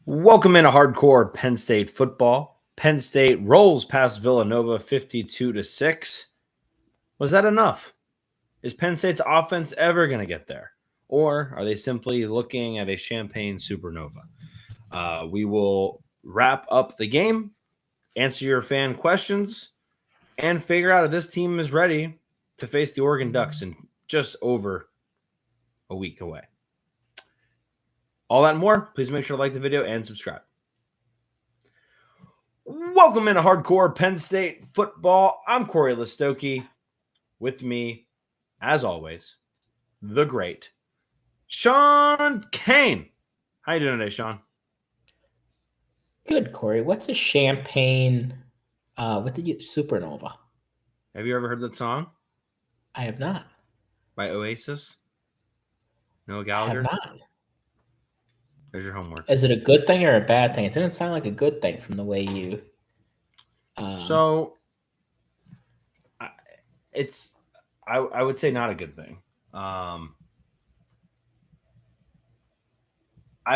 Welcome into hardcore Penn State football. Penn State rolls past Villanova 52-6. Was that enough? Is Penn State's offense ever going to get there? Or are they simply looking at a champagne supernova? We will wrap up the game, answer your fan questions, and figure out if this team is ready to face the Oregon Ducks in just over a week away. All that and more, please make sure to like the video and subscribe. Welcome into hardcore Penn State football. I'm Corey Listoki. With me, as always, the great Sean Kane. How you doing today, Sean? Good, Corey. What's a champagne with the Supernova? Have you ever heard that song I have not. by Oasis? Noah I Gallagher? have not. There's your homework. Is it a good thing or a bad thing? It didn't sound like a good thing from the way you. I would say not a good thing. I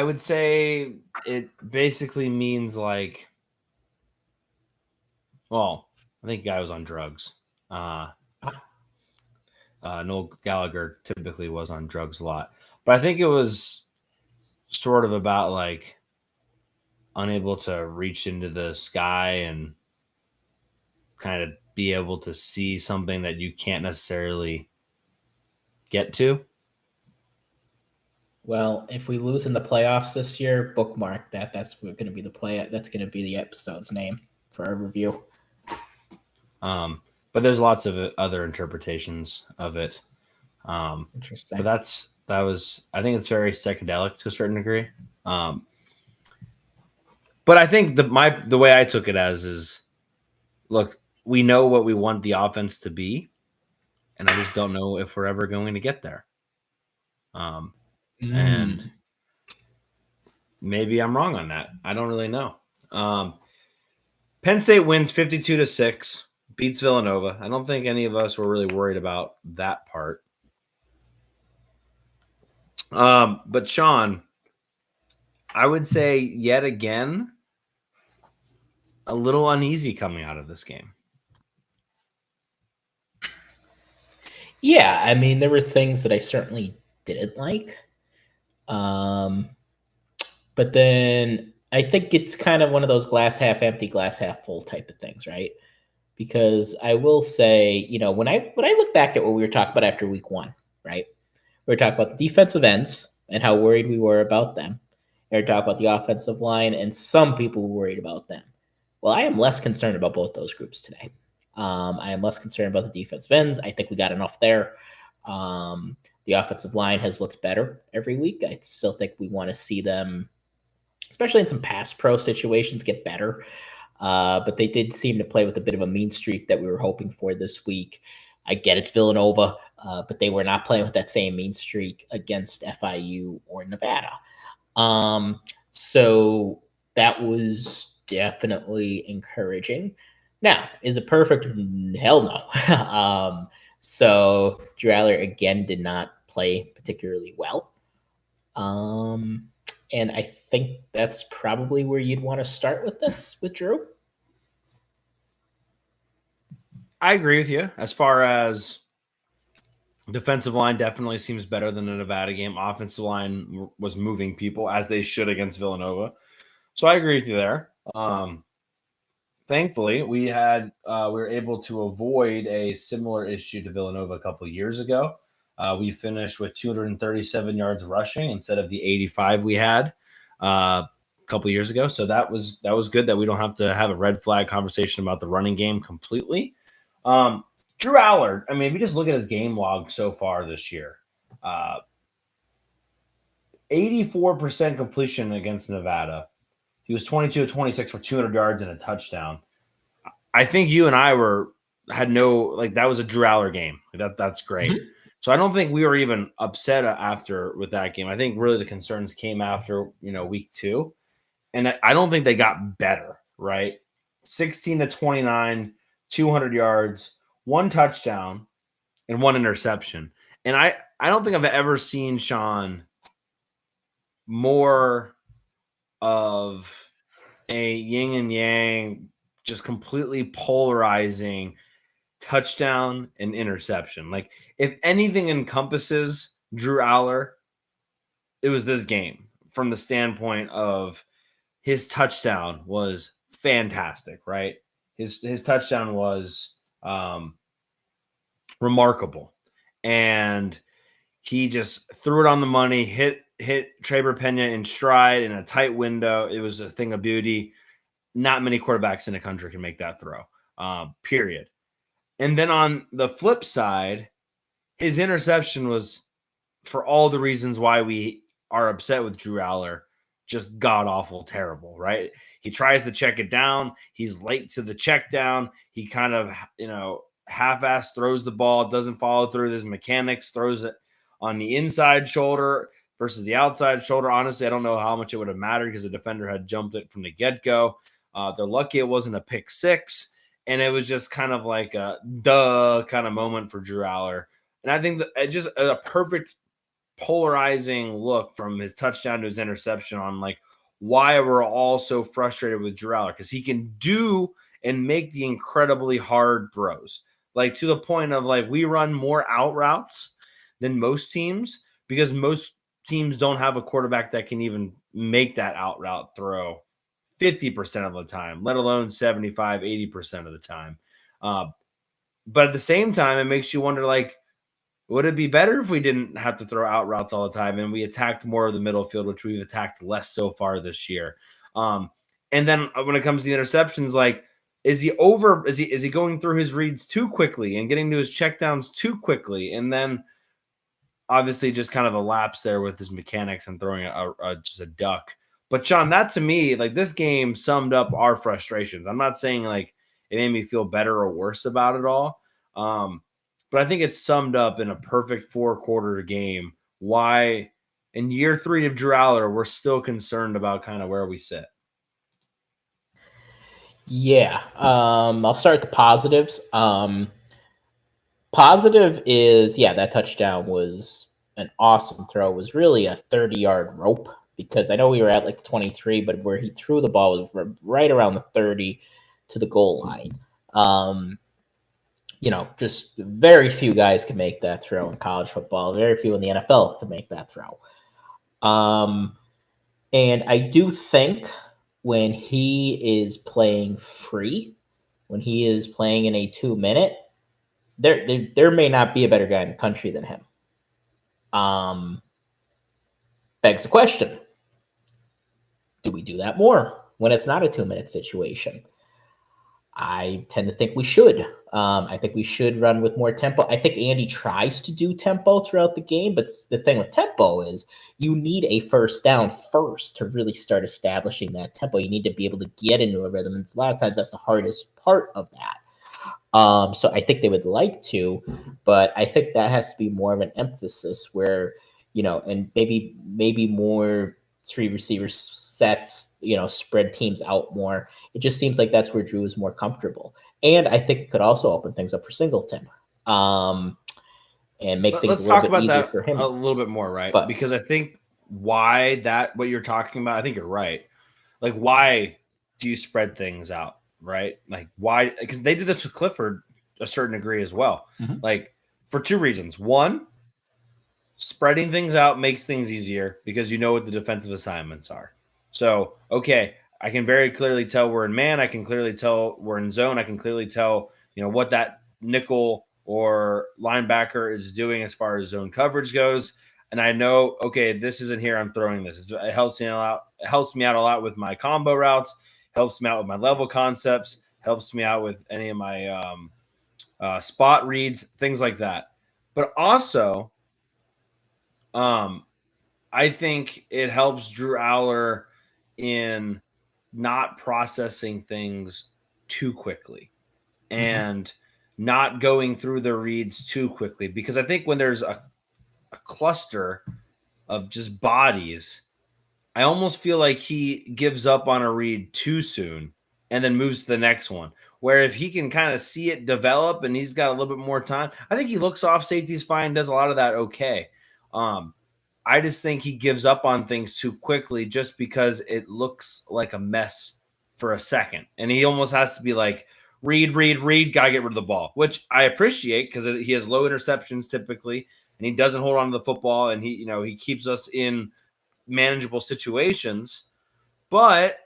would say it basically means like, well, I think the guy was on drugs. Noel Gallagher typically was on drugs a lot, but I think it was sort of about like unable to reach into the sky and kind of be able to see something that you can't necessarily get to. Well, if we lose in the playoffs this year, bookmark that. That's going to be That's going to be the episode's name for our review. But there's lots of other interpretations of it. Interesting. But that was I think it's very psychedelic to a certain degree. But I think the way I took it as is, look, we know what we want the offense to be, and I just don't know if we're ever going to get there. And maybe I'm wrong on that. I don't really know. Penn State wins 52-6, beats Villanova. I don't think any of us were really worried about that part. But Sean, I would say yet again, a little uneasy coming out of this game. Yeah, I mean, there were things that I certainly didn't like. But then I think it's kind of one of those glass half empty, glass half full type of things, right? Because I will say, when I look back at what we were talking about after week one, right? We were talking about the defensive ends and how worried we were about them. And we were talking about the offensive line, and some people were worried about them. Well, I am less concerned about both those groups today. I am less concerned about the defensive ends. I think we got enough there. The offensive line has looked better every week. I still think we want to see them, especially in some pass pro situations, get better. But they did seem to play with a bit of a mean streak that we were hoping for this week. I get it's Villanova, but they were not playing with that same mean streak against FIU or Nevada. So that was definitely encouraging. Now, is it perfect? Hell no. So Drew Allar again did not play particularly well. And I think that's probably where you'd want to start with this with Drew. I agree with you. As far as defensive line definitely seems better than the Nevada game. Offensive line was moving people as they should against Villanova. So I agree with you there. Thankfully, we were able to avoid a similar issue to Villanova a couple of years ago. We finished with 237 yards rushing instead of the 85 we had a couple of years ago. So that was good that we don't have to have a red flag conversation about the running game completely. Drew Allar, I mean, if you just look at his game log so far this year, 84% completion against Nevada. He was 22-26 for 200 yards and a touchdown. I think you and I that was a Drew Allar game. That's great. Mm-hmm. So I don't think we were even upset with that game. I think really the concerns came after, week 2. And I don't think they got better, right? 16-29, 200 yards, 1 touchdown, and 1 interception. And I don't think I've ever seen Sean more of a yin and yang, just completely polarizing touchdown and interception. Like, if anything encompasses Drew Allar, it was this game from the standpoint of his touchdown was fantastic, right? His touchdown was remarkable. And he just threw it on the money, hit Trebor Peña in stride in a tight window. It was a thing of beauty. Not many quarterbacks in the country can make that throw, period. And then on the flip side, his interception was, for all the reasons why we are upset with Drew Allar, just god-awful terrible, right? He tries to check it down. He's late to the check down. He kind of, half-ass throws the ball, doesn't follow through with his mechanics, throws it on the inside shoulder versus the outside shoulder. Honestly, I don't know how much it would have mattered because the defender had jumped it from the get-go. They're lucky it wasn't a pick six, and it was just kind of like a duh kind of moment for Drew Allar. And I think that just a perfect polarizing look from his touchdown to his interception on like why we're all so frustrated with Drew Allar, because he can do and make the incredibly hard throws, like to the point of like we run more out routes than most teams because most teams don't have a quarterback that can even make that out route throw 50% of the time, let alone 75, 80% of the time. But at the same time, it makes you wonder, like, would it be better if we didn't have to throw out routes all the time and we attacked more of the middle field, which we've attacked less so far this year? And then when it comes to the interceptions, like, is he going through his reads too quickly and getting to his checkdowns too quickly? And then obviously just kind of a lapse there with his mechanics and throwing just a duck. But Sean, that to me, like, this game summed up our frustrations. I'm not saying like it made me feel better or worse about it all. But I think it's summed up in a perfect 4-quarter game why in year 3 of Drew Allar, we're still concerned about kind of where we sit. Yeah. I'll start with the positives. Positive is, that touchdown was an awesome throw. It was really a 30-yard rope, because I know we were at like 23, but where he threw the ball was right around the 30 to the goal line. Just very few guys can make that throw in college football. Very few in the NFL can make that throw. And I do think when he is playing free, when he is playing in a 2-minute, there may not be a better guy in the country than him. Begs the question, do we do that more when it's not a 2-minute situation? I tend to think we should. I think we should run with more tempo. I think Andy tries to do tempo throughout the game, but the thing with tempo is you need a first down first to really start establishing that tempo. You need to be able to get into a rhythm, and a lot of times that's the hardest part of that. So I think they would like to, but I think that has to be more of an emphasis where, and maybe more 3 receiver sets, spread teams out more. It just seems like that's where Drew is more comfortable. And I think it could also open things up for Singleton, and make things a little bit easier for him. A little bit more, right? Because I think what you're talking about, I think you're right. Like, why do you spread things out, right? Like, why? Because they did this with Clifford a certain degree as well. Mm-hmm. Like, for 2 reasons. One, spreading things out makes things easier because you know what the defensive assignments are. So, okay, I can very clearly tell we're in man. I can clearly tell we're in zone. I can clearly tell, what that nickel or linebacker is doing as far as zone coverage goes. And I know, okay, this isn't here. I'm throwing this. It helps me out. It helps me out a lot with my combo routes. Helps me out with my level concepts. Helps me out with any of my spot reads, things like that. But also, I think it helps Drew Allar in not processing things too quickly and not going through the reads too quickly. Because I think when there's a cluster of just bodies, I almost feel like he gives up on a read too soon and then moves to the next one. Where if he can kind of see it develop and he's got a little bit more time, I think he looks off safeties fine, does a lot of that okay. I just think he gives up on things too quickly just because it looks like a mess for a second. And he almost has to be like, read, gotta get rid of the ball, which I appreciate because he has low interceptions typically, and he doesn't hold on to the football, and he keeps us in manageable situations. But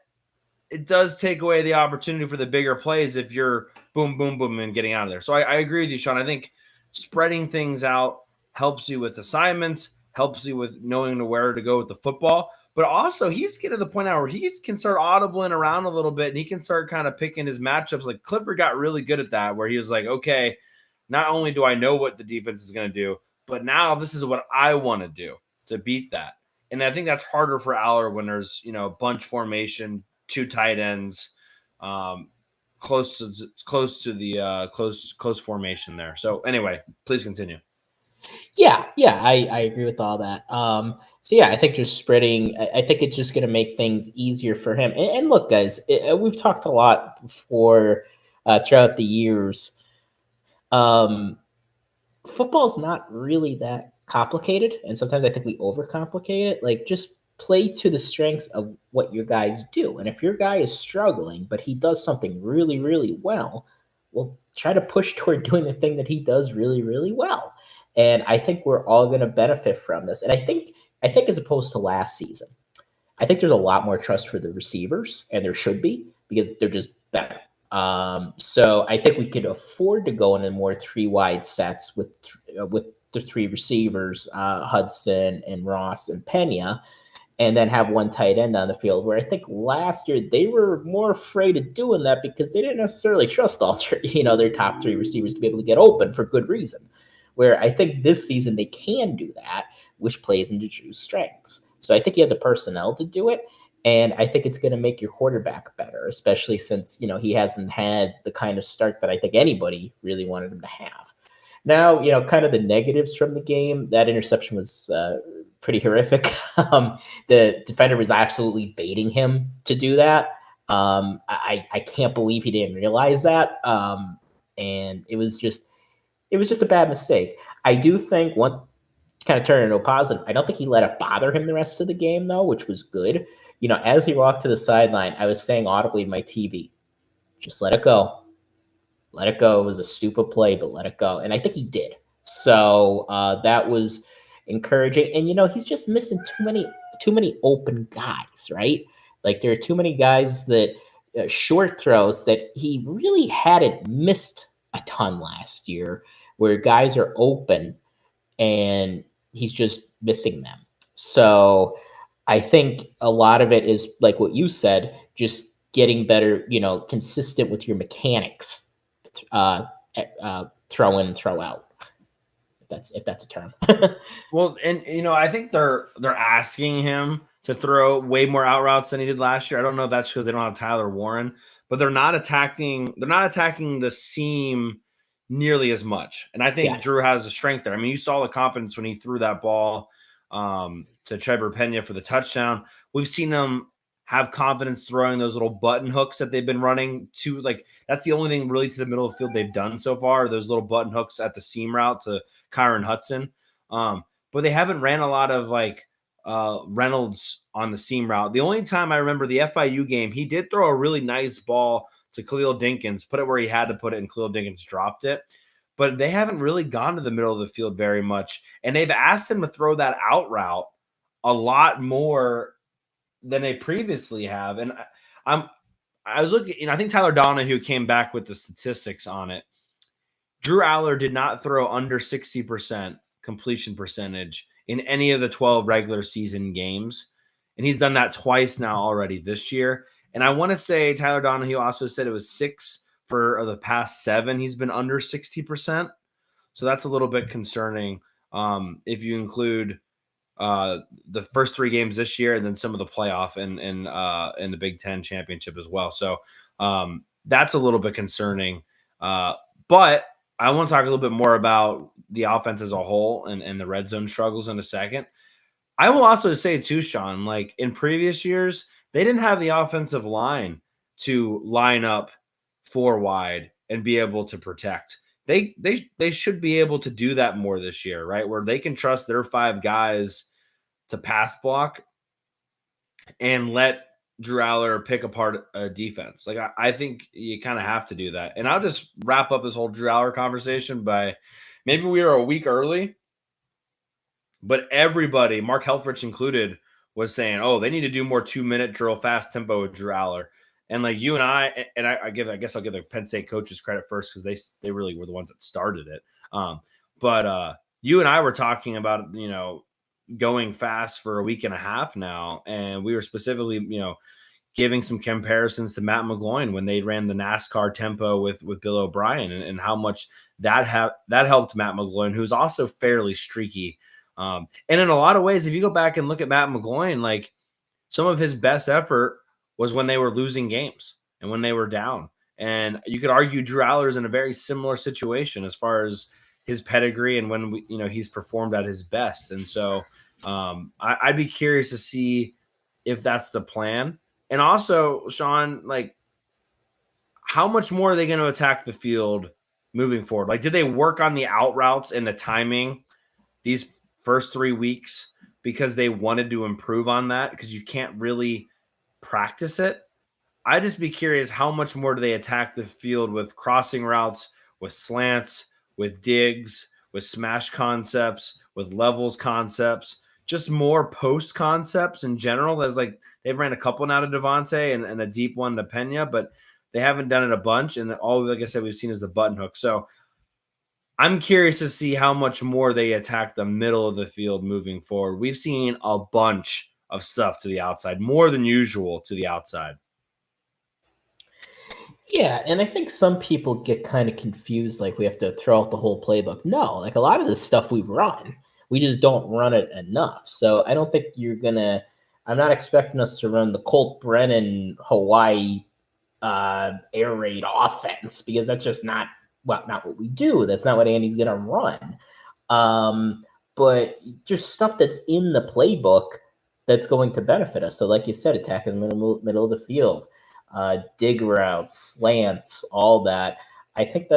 it does take away the opportunity for the bigger plays if you're boom, boom, boom, and getting out of there. So I agree with you, Sean. I think spreading things out helps you with assignments, helps you with knowing where to go with the football. But also, he's getting to the point now where he can start audibling around a little bit, and he can start kind of picking his matchups. Like Clifford got really good at that, where he was like, okay, not only do I know what the defense is going to do, but now this is what I want to do to beat that. And I think that's harder for Allar when there's, bunch formation, 2 tight ends, close to the close formation there. So anyway, please continue. Yeah, I agree with all that. So yeah, I think just spreading, I think it's just going to make things easier for him. And look, guys, we've talked a lot before throughout the years. Football's not really that complicated, and sometimes I think we overcomplicate it. Like, just play to the strengths of what your guys do. And if your guy is struggling, but he does something really, really well, try to push toward doing the thing that he does really, really well. And I think we're all going to benefit from this. And I think as opposed to last season, I think there's a lot more trust for the receivers, and there should be, because they're just better. So I think we could afford to go into more 3 wide sets with the 3 receivers, Hudson and Ross and Peña, and then have 1 tight end on the field, where I think last year they were more afraid of doing that because they didn't necessarily trust all 3, their top 3 receivers to be able to get open for good reason. Where I think this season they can do that, which plays into Drew's strengths. So I think you have the personnel to do it. And I think it's going to make your quarterback better, especially since, he hasn't had the kind of start that I think anybody really wanted him to have. Now, kind of the negatives from the game, that interception was pretty horrific. The defender was absolutely baiting him to do that. I can't believe he didn't realize that. And it was just a bad mistake. I do think one kind of turn into a positive. I don't think he let it bother him the rest of the game, though, which was good. As he walked to the sideline, I was saying audibly in my TV, just let it go. Let it go. It was a stupid play, but let it go. And I think he did. So that was encouraging. And, he's just missing too many open guys, right? Like, there are too many guys that short throws that he really hadn't missed a ton last year, where guys are open and he's just missing them. So I think a lot of it is like what you said, just getting better, consistent with your mechanics, throw in, throw out. If that's a term. Well, and I think they're asking him to throw way more out routes than he did last year. I don't know if that's because they don't have Tyler Warren, but they're not attacking the seam nearly as much. And I think Drew has a strength there. I mean, you saw the confidence when he threw that ball to Trebor Peña for the touchdown. We've seen them have confidence throwing those little button hooks that they've been running to, like, that's the only thing really to the middle of the field they've done so far, those little button hooks at the seam route to Kyron Hudson. But they haven't ran a lot of Reynolds on the seam route. The only time I remember the FIU game, he did throw a really nice ball to Khalil Dinkins, put it where he had to put it, and Khalil Dinkins dropped it. But they haven't really gone to the middle of the field very much. And they've asked him to throw that out route a lot more than they previously have. And I was looking, I think Tyler Donahue came back with the statistics on it. Drew Allar did not throw under 60% completion percentage in any of the 12 regular season games. And he's done that twice now already this year. And I want to say Tyler Donahue also said it was 6 for the past 7. He's been under 60%. So that's a little bit concerning if you include the first 3 games this year and then some of the playoff and the Big Ten championship as well. So that's a little bit concerning. But I want to talk a little bit more about the offense as a whole and the red zone struggles in a second. I will also say too, Sean, like in previous years, they didn't have the offensive line to line up 4 wide and be able to protect. They should be able to do that more this year, right? Where they can trust their 5 guys to pass block and let Drew Allar pick apart a defense. Like, I think you kind of have to do that. And I'll just wrap up this whole Drew Allar conversation by maybe we were a week early, but everybody, Mark Helfrich included, was saying, oh, they need to do more 2-minute drill, fast tempo with Drew Allar. And like you and I guess I'll give the Penn State coaches credit first because they really were the ones that started it. But you and I were talking about, going fast for a week and a half now. And we were specifically, giving some comparisons to Matt McGloin when they ran the NASCAR tempo with Bill O'Brien and how much that helped Matt McGloin, who's also fairly streaky. And in a lot of ways, if you go back and look at Matt McGloin, like some of his best effort was when they were losing games and when they were down. And you could argue Drew Allar is in a very similar situation as far as his pedigree and when he's performed at his best. And so I'd be curious to see if that's the plan. And also, Sean, like, how much more are they going to attack the field moving forward? Like, did they work on the out routes and the timing these first 3 weeks because they wanted to improve on that? Because you can't really practice it. I'd just be curious, how much more do they attack the field with crossing routes, with slants, with digs, with smash concepts, with levels concepts, just more post concepts in general? There's like, they've ran a couple now to Devontae and a deep one to Peña, but they haven't done it a bunch. And all, like I said, we've seen is the button hook. So I'm curious to see how much more they attack the middle of the field moving forward. We've seen a bunch of stuff to the outside, more than usual to the outside. Yeah, and I think some people get kind of confused, like we have to throw out the whole playbook. No, like a lot of this stuff we run. We just don't run it enough. So I don't think I'm not expecting us to run the Colt Brennan Hawaii air raid offense, because that's just not what we do. That's not what Andy's going to run. But just stuff that's in the playbook that's going to benefit us. So like you said, attacking the middle of the field, dig routes, slants, all that. I think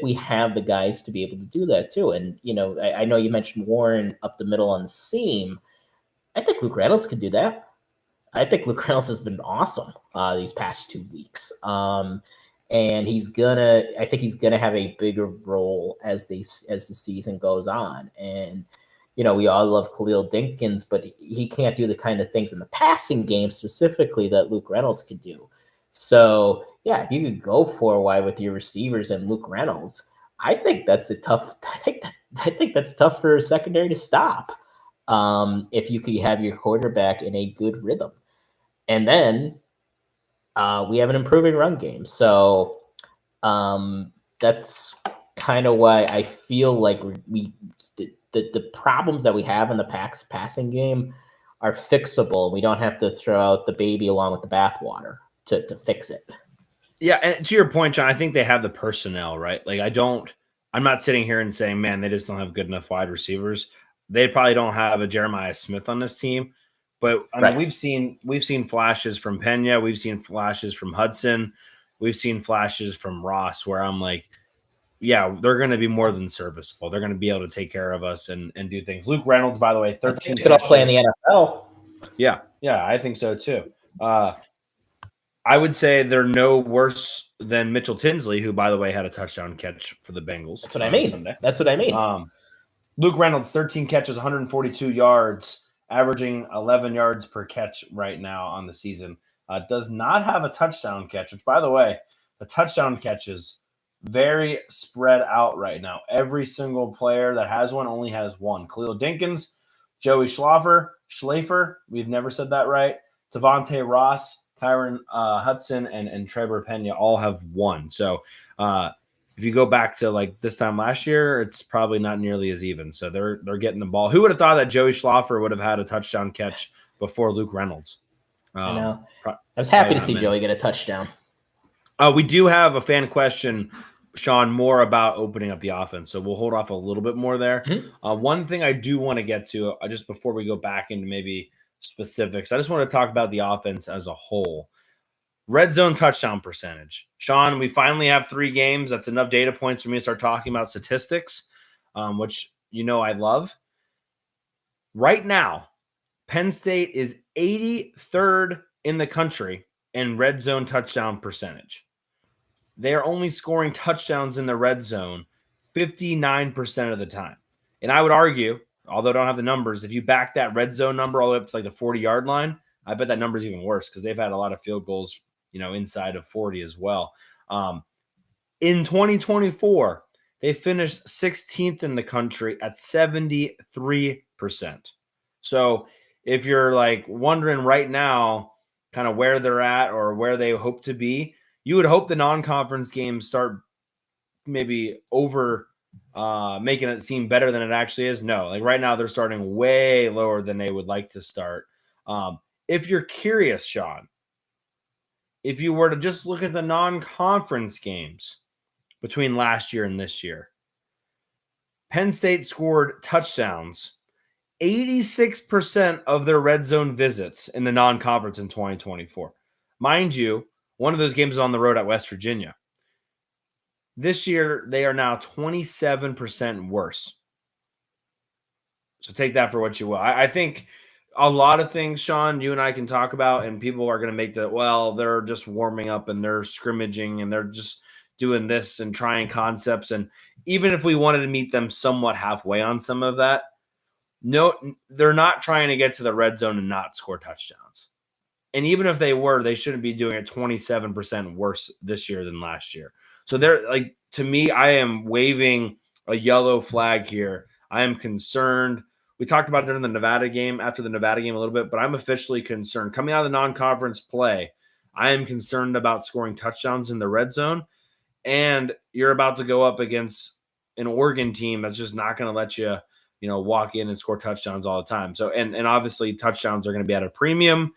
we have the guys to be able to do that too. And, I know you mentioned Warren up the middle on the seam. I think Luke Reynolds could do that. I think Luke Reynolds has been awesome these past 2 weeks. And I think he's gonna have a bigger role as the season goes on. And, we all love Khalil Dinkins, but he can't do the kind of things in the passing game specifically that Luke Reynolds could do. So yeah, if you could go 4 wide with your receivers and Luke Reynolds, I think that's tough for a secondary to stop. If you could have your quarterback in a good rhythm. And then we have an improving run game. So that's kind of why I feel like the problems that we have in the passing game are fixable. We don't have to throw out the baby along with the bathwater to fix it. Yeah, and to your point, John, I think they have the personnel, right? Like I'm not sitting here and saying, man, they just don't have good enough wide receivers. They probably don't have a Jeremiah Smith on this team. But I mean, we've seen flashes from Peña, we've seen flashes from Hudson, we've seen flashes from Ross, where I'm like, yeah, they're going to be more than serviceable. They're going to be able to take care of us and do things. Luke Reynolds, by the way, 13 could all play in the NFL. Yeah, I think so too. I would say they're no worse than Mitchell Tinsley, who, by the way, had a touchdown catch for the Bengals. That's what I mean. Sunday. That's what I mean. Luke Reynolds, 13 catches, 142 yards, averaging 11 yards per catch right now on the season. Does not have a touchdown catch, which, by the way, the touchdown catches very spread out right now. Every single player that has one only has one. Khalil Dinkins, Joey Schlafer, we've never said that right, Devontae Ross, Kyron Hudson, and Trebor Peña all have one. So if you go back to like this time last year, it's probably not nearly as even. So they're getting the ball. Who would have thought that Joey Schlafer would have had a touchdown catch before Luke Reynolds? I know. I was happy to see Joey get a touchdown. We do have a fan question, Sean, more about opening up the offense. So we'll hold off a little bit more there. Mm-hmm. One thing I do want to get to just before we go back into maybe specifics, I just want to talk about the offense as a whole. Red zone touchdown percentage. Sean, we finally have 3 games. That's enough data points for me to start talking about statistics, which I love. Right now, Penn State is 83rd in the country in red zone touchdown percentage. They are only scoring touchdowns in the red zone 59% of the time. And I would argue, although I don't have the numbers, if you back that red zone number all the way up to like the 40-yard line, I bet that number is even worse because they've had a lot of field goals, inside of 40 as well. In 2024, they finished 16th in the country at 73%. So if you're like wondering right now kind of where they're at or where they hope to be, you would hope the non-conference games start maybe over making it seem better than it actually is. No, like right now they're starting way lower than they would like to start. If you're curious, Sean, if you were to just look at the non-conference games between last year and this year, Penn State scored touchdowns 86% of their red zone visits in the non-conference in 2024. Mind you, one of those games is on the road at West Virginia. This year, they are now 27% worse. So take that for what you will. I think a lot of things, Sean, you and I can talk about, and people are going to make that, well, they're just warming up and they're scrimmaging and they're just doing this and trying concepts. And even if we wanted to meet them somewhat halfway on some of that, no, they're not trying to get to the red zone and not score touchdowns. And even if they were, they shouldn't be doing it 27% worse this year than last year. So they're like, to me, I am waving a yellow flag here. I am concerned. We talked about it during the Nevada game, after the Nevada game a little bit, but I'm officially concerned. Coming out of the non-conference play, I am concerned about scoring touchdowns in the red zone. And you're about to go up against an Oregon team that's just not going to let you, walk in and score touchdowns all the time. So, and obviously touchdowns are going to be at a premium.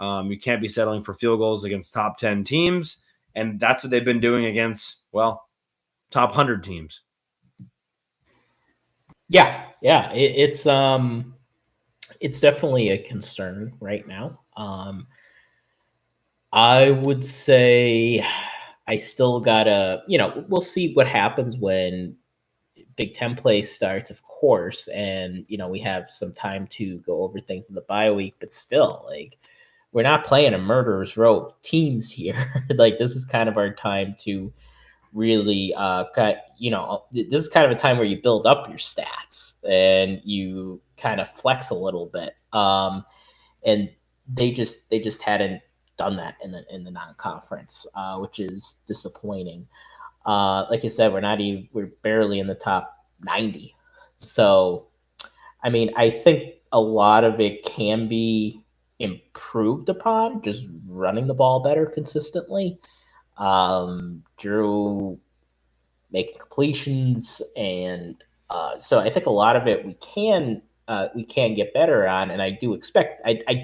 You can't be settling for field goals against top 10 teams. And that's what they've been doing against, top 100 teams. Yeah. It's definitely a concern right now. I would say I still gotta, we'll see what happens when Big Ten play starts, of course, and we have some time to go over things in the bye week, but still, like, we're not playing a murderer's row of teams here. Like, this is kind of our time to really this is kind of a time where you build up your stats and you kind of flex a little bit. And they just hadn't done that in the non-conference, which is disappointing. Like I said, we're barely in the top 90. So, I mean, I think a lot of it can be improved upon, just running the ball better consistently. Drew making completions, and so I think a lot of it we can get better on, and I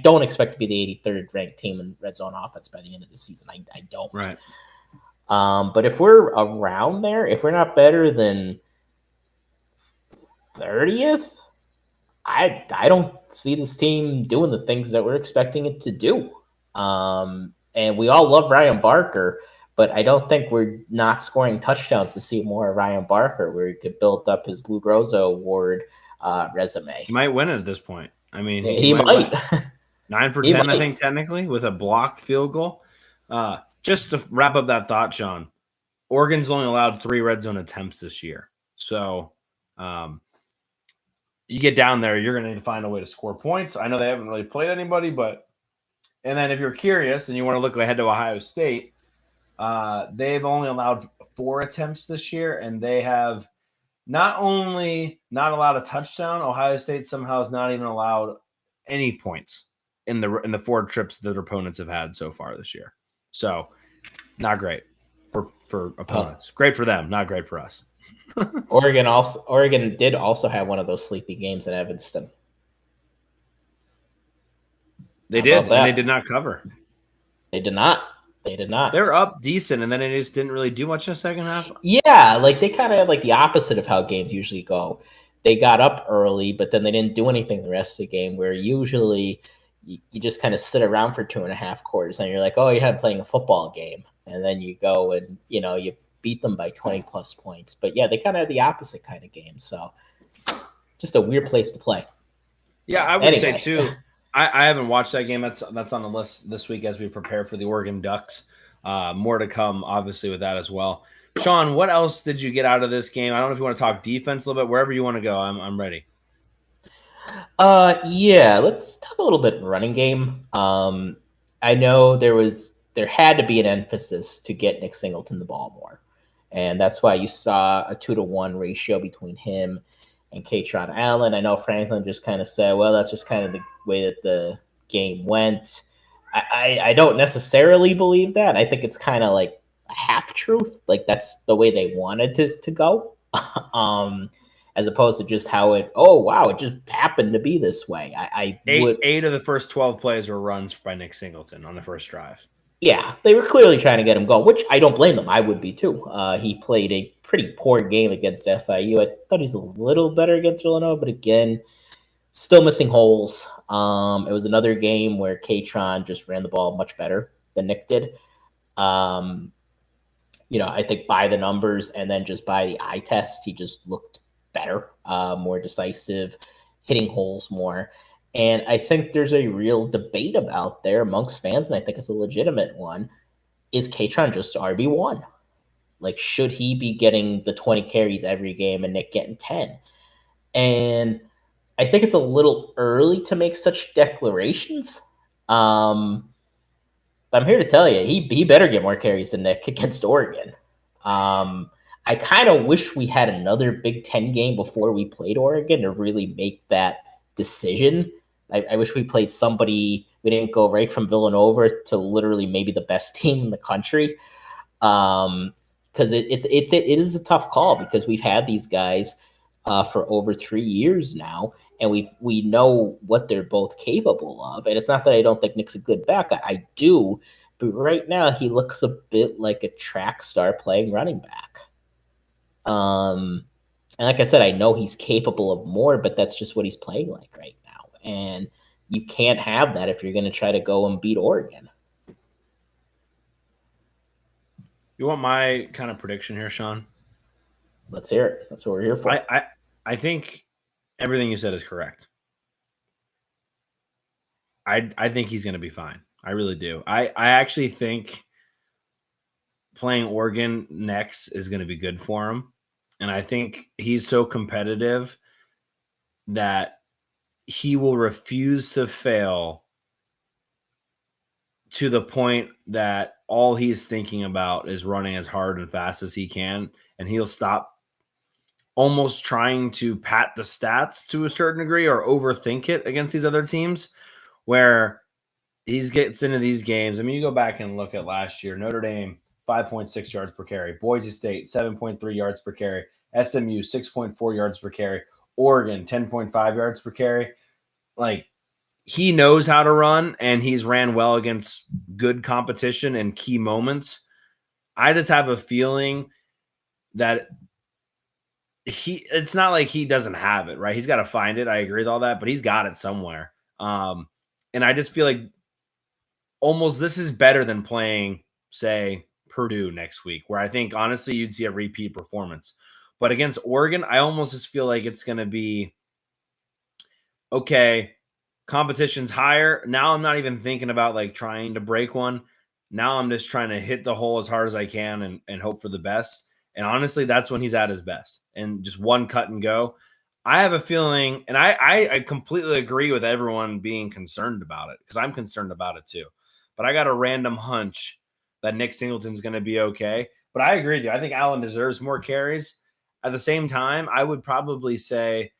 don't expect to be the 83rd ranked team in red zone offense by the end of the season. I don't. Right. But if we're around there, if we're not better than 30th, I don't see this team doing the things that we're expecting it to do. And we all love Ryan Barker, but I don't think we're not scoring touchdowns to see more of Ryan Barker, where he could build up his Lou Groza Award resume. He might win it at this point. I mean, he might. 9 for 10, I think, technically, with a blocked field goal. Just to wrap up that thought, Sean, Oregon's only allowed 3 red zone attempts this year. So you get down there, you're going to need to find a way to score points. I know they haven't really played anybody, and then if you're curious and you want to look ahead to Ohio State, they've only allowed 4 attempts this year, and they have not only not allowed a touchdown, Ohio State somehow has not even allowed any points in the 4 trips that their opponents have had so far this year. So not great for opponents. Great for them, not great for us. Oregon did also have one of those sleepy games in Evanston. They did, and they did not cover. They did not. They're up decent, and then it just didn't really do much in the second half. Yeah, like they kind of had like the opposite of how games usually go. They got up early, but then they didn't do anything the rest of the game, where usually you just kind of sit around for 2.5 quarters, and you're like, oh, you're playing a football game. And then you go and, you beat them by 20-plus points. But, yeah, they kind of had the opposite kind of game. So just a weird place to play. Yeah, I would say, too, I haven't watched that game. That's on the list this week as we prepare for the Oregon Ducks. More to come, obviously, with that as well. Sean, what else did you get out of this game? I don't know if you want to talk defense a little bit. Wherever you want to go, I'm ready. Yeah, let's talk a little bit running game. I know there had to be an emphasis to get Nick Singleton the ball more. And that's why you saw a 2-to-1 ratio between him and Kyron Allar. I know Franklin just kind of said, well, that's just kind of the way that the game went. I don't necessarily believe that. I think it's kind of like a half truth. Like that's the way they wanted to go. As opposed to just how it just happened to be this way. Eight of the first 12 plays were runs by Nick Singleton on the first drive. Yeah, they were clearly trying to get him going, which I don't blame them. I would be too. He played a pretty poor game against FIU. I thought he's a little better against Villanova, but again, still missing holes. It was another game where Kyron just ran the ball much better than Nick did. I think by the numbers and then just by the eye test, he just looked better, more decisive, hitting holes more. And I think there's a real debate about there amongst fans, and I think it's a legitimate one. Is Kyron just RB1? Like, should he be getting the 20 carries every game and Nick getting 10? And I think it's a little early to make such declarations. But I'm here to tell you, he better get more carries than Nick against Oregon. I kind of wish we had another Big Ten game before we played Oregon to really make that decision. I wish we played somebody. We didn't go right from Villanova to literally maybe the best team in the country. Because it is a tough call because we've had these guys for over 3 years now, and we know what they're both capable of. And it's not that I don't think Nick's a good back. I do, but right now he looks a bit like a track star playing running back. And like I said, I know he's capable of more, but that's just what he's playing like right now. And you can't have that if you're going to try to go and beat Oregon. You want my kind of prediction here, Sean? Let's hear it. That's what we're here for. I think everything you said is correct. I think he's going to be fine. I really do. I actually think playing Oregon next is going to be good for him. And I think he's so competitive that he will refuse to fail to the point that all he's thinking about is running as hard and fast as he can. And he'll stop almost trying to pat the stats to a certain degree or overthink it against these other teams where he gets into these games. I mean, you go back and look at last year, Notre Dame, 5.6 yards per carry. Boise State, 7.3 yards per carry. SMU, 6.4 yards per carry. Oregon, 10.5 yards per carry. Like, he knows how to run, and he's ran well against good competition and key moments. I just have a feeling that it's not like he doesn't have it, right? He's got to find it. I agree with all that, but he's got it somewhere. And I just feel like almost this is better than playing, say, Purdue next week, where I think, honestly, you'd see a repeat performance. But against Oregon, I almost just feel like it's going to be, okay, competition's higher. Now I'm not even thinking about, like, trying to break one. Now I'm just trying to hit the hole as hard as I can and hope for the best. And honestly, that's when he's at his best. And just one cut and go. I have a feeling, and I completely agree with everyone being concerned about it because I'm concerned about it too. But I got a random hunch that Nick Singleton's going to be okay. But I agree with you. I think Allen deserves more carries. At the same time, I would probably say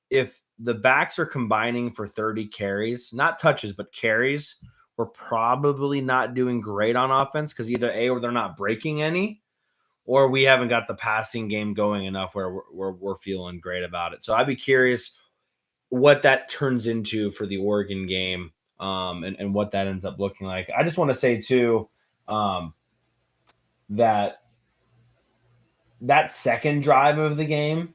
if the backs are combining for 30 carries, not touches, but carries, we're probably not doing great on offense because either A, or they're not breaking any, or we haven't got the passing game going enough where we're feeling great about it. So I'd be curious what that turns into for the Oregon game and what that ends up looking like. I just want to say, too, that second drive of the game,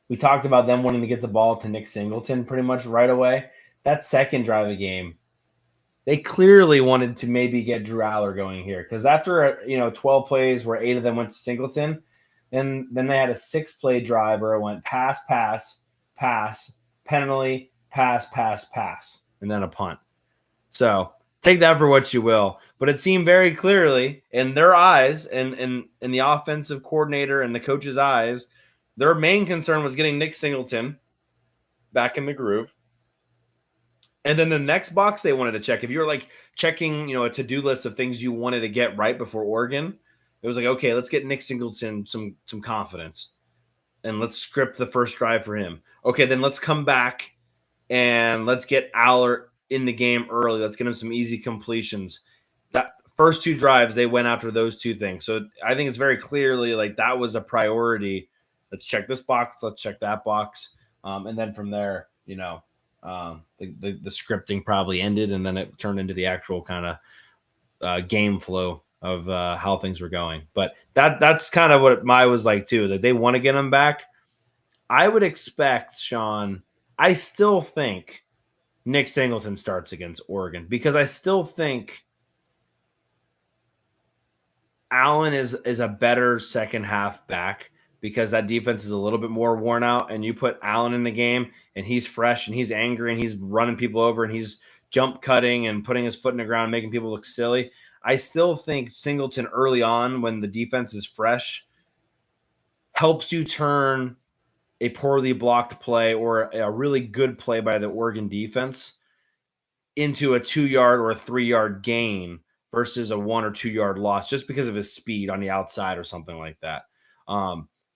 we talked about them wanting to get the ball to Nick Singleton pretty much right away. That second drive of the game, they clearly wanted to maybe get Drew Allar going here because after 12 plays where 8 of them went to Singleton, and then they had a 6-play drive where it went pass, pass, pass, penalty, pass, pass, pass. and then a punt. So take that for what you will. But it seemed very clearly in their eyes and in the offensive coordinator and the coach's eyes, their main concern was getting Nick Singleton back in the groove. And then the next box they wanted to check, if you were like checking, a to-do list of things you wanted to get right before Oregon, it was like, okay, let's get Nick Singleton some confidence and let's script the first drive for him. Okay, then let's come back and let's get Allar in the game early. Let's get him some easy completions. That first 2 drives, they went after those 2 things. So I think it's very clearly like that was a priority. Let's check this box. Let's check that box. And then from there, the scripting probably ended, and then it turned into the actual kind of game flow of how things were going. But that's kind of what my was like too, is that they want to get him back. I would expect, Sean, I still think Nick Singleton starts against Oregon, because I still think Allen is a better second half back, because that defense is a little bit more worn out, and you put Allen in the game and he's fresh and he's angry and he's running people over and he's jump cutting and putting his foot in the ground, making people look silly. I still think Singleton early on, when the defense is fresh, helps you turn a poorly blocked play or a really good play by the Oregon defense into a 2-yard or a 3-yard gain versus a 1 or 2 yard loss, just because of his speed on the outside or something like that.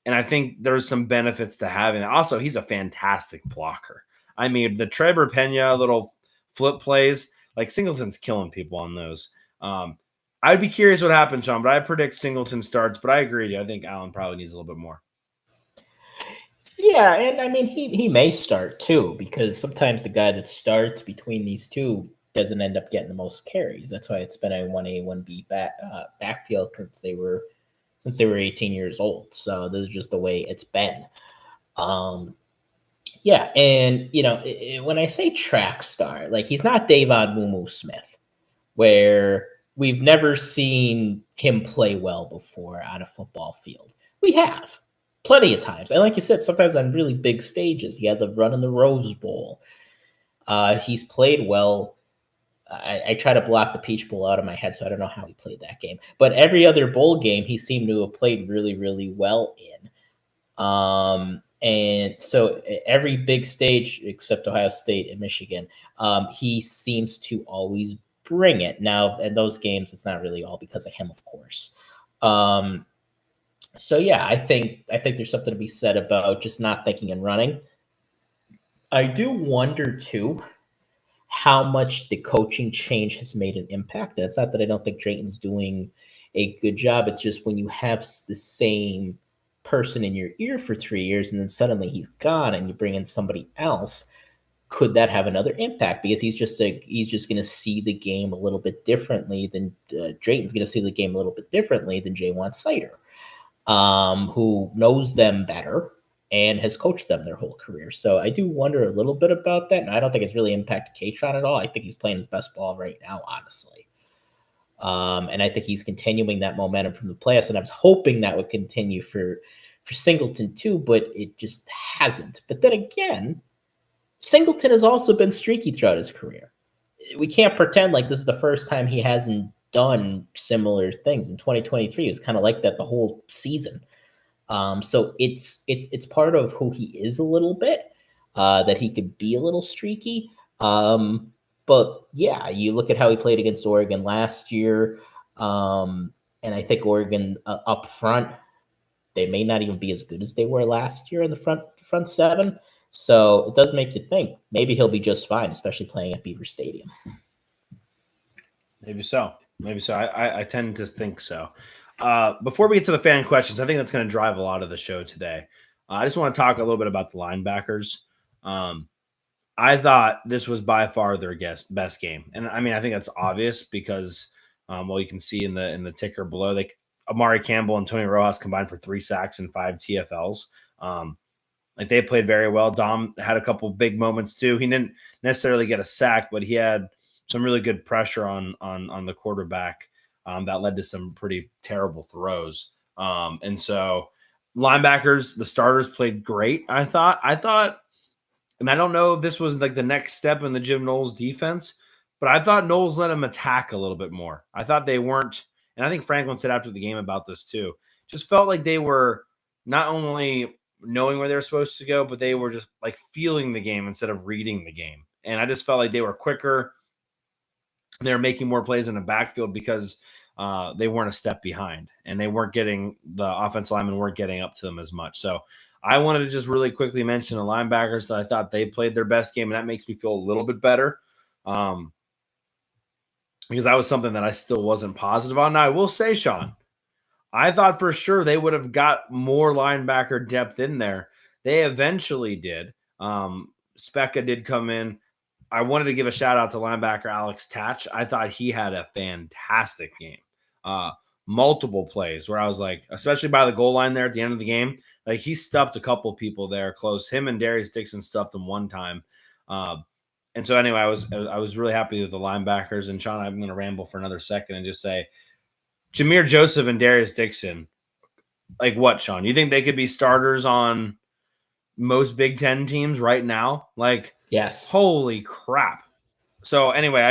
And I think there's some benefits to having it. Also, he's a fantastic blocker. I mean, the Trebor Peña little flip plays, like Singleton's killing people on those. I'd be curious what happens, Sean, but I predict Singleton starts, but I agree with you. I think Allen probably needs a little bit more. Yeah, and I mean, he may start too, because sometimes the guy that starts between these two doesn't end up getting the most carries. That's why it's been a 1A, 1B backfield since they were 18 years old. So this is just the way it's been. Yeah, and when I say track star, like, he's not Davon Mumu Smith, where we've never seen him play well before on a football field. We have plenty of times, and like you said, sometimes on really big stages. He had the run in the Rose Bowl. He's played well. I try to block the Peach Bowl out of my head, so I don't know how he played that game. But every other bowl game, he seemed to have played really, really well in. And so every big stage, except Ohio State and Michigan, he seems to always bring it. Now, in those games, it's not really all because of him, of course. So yeah, I think there's something to be said about just not thinking and running. I do wonder too how much the coaching change has made an impact. And it's not that I don't think Drayton's doing a good job. It's just when you have the same person in your ear for 3 years and then suddenly he's gone and you bring in somebody else, could that have another impact? Because he's just going to see the game a little bit differently than Drayton's going to see the game a little bit differently than Jaywan Sider, who knows them better and has coached them their whole career. So I do wonder a little bit about that, and I don't think it's really impacted Katron at all. I think he's playing his best ball right now, honestly. And I think he's continuing that momentum from the playoffs, and I was hoping that would continue for Singleton too, but it just hasn't. But then again, Singleton has also been streaky throughout his career. We can't pretend like this is the first time he hasn't done similar things. In 2023, it was kind of like that the whole season. So it's part of who he is a little bit, that he could be a little streaky. But yeah, you look at how he played against Oregon last year, and I think Oregon up front, they may not even be as good as they were last year in the front seven. So it does make you think maybe he'll be just fine, especially playing at Beaver Stadium. Maybe so. I tend to think so. Before we get to the fan questions, I think that's going to drive a lot of the show today. I just want to talk a little bit about the linebackers. I thought this was by far their best game. And I mean, I think that's obvious because, you can see in the ticker below, Amari Campbell and Tony Rojas combined for 3 sacks and 5 TFLs. They played very well. Dom had a couple big moments too. He didn't necessarily get a sack, but he had some really good pressure on the quarterback that led to some pretty terrible throws. And so linebackers, the starters played great. I thought And I don't know if this was like the next step in the Jim Knowles defense, but I thought Knowles let him attack a little bit more. I thought they weren't, and I think Franklin said after the game about this too, just felt like they were not only knowing where they were supposed to go, but they were just like feeling the game instead of reading the game. And I just felt like they were quicker. They were making more plays in the backfield because they weren't a step behind, and they weren't getting, the offensive linemen weren't getting up to them as much. So I wanted to just really quickly mention the linebackers that I thought they played their best game, and that makes me feel a little bit better because that was something that I still wasn't positive on. Now, I will say, Sean, I thought for sure they would have got more linebacker depth in there. They eventually did. Specca did come in. I wanted to give a shout out to linebacker Alex Tatch. I thought he had a fantastic game. Multiple plays where I was like, especially by the goal line there at the end of the game, like he stuffed a couple people there close. Him and Darius Dixon stuffed them one time. And so anyway, I was really happy with the linebackers. And Sean, I'm going to ramble for another second and just say, Jameer Joseph and Darius Dixon, like what, Sean? You think they could be starters on most Big Ten teams right now? Like, yes. Holy crap. So anyway,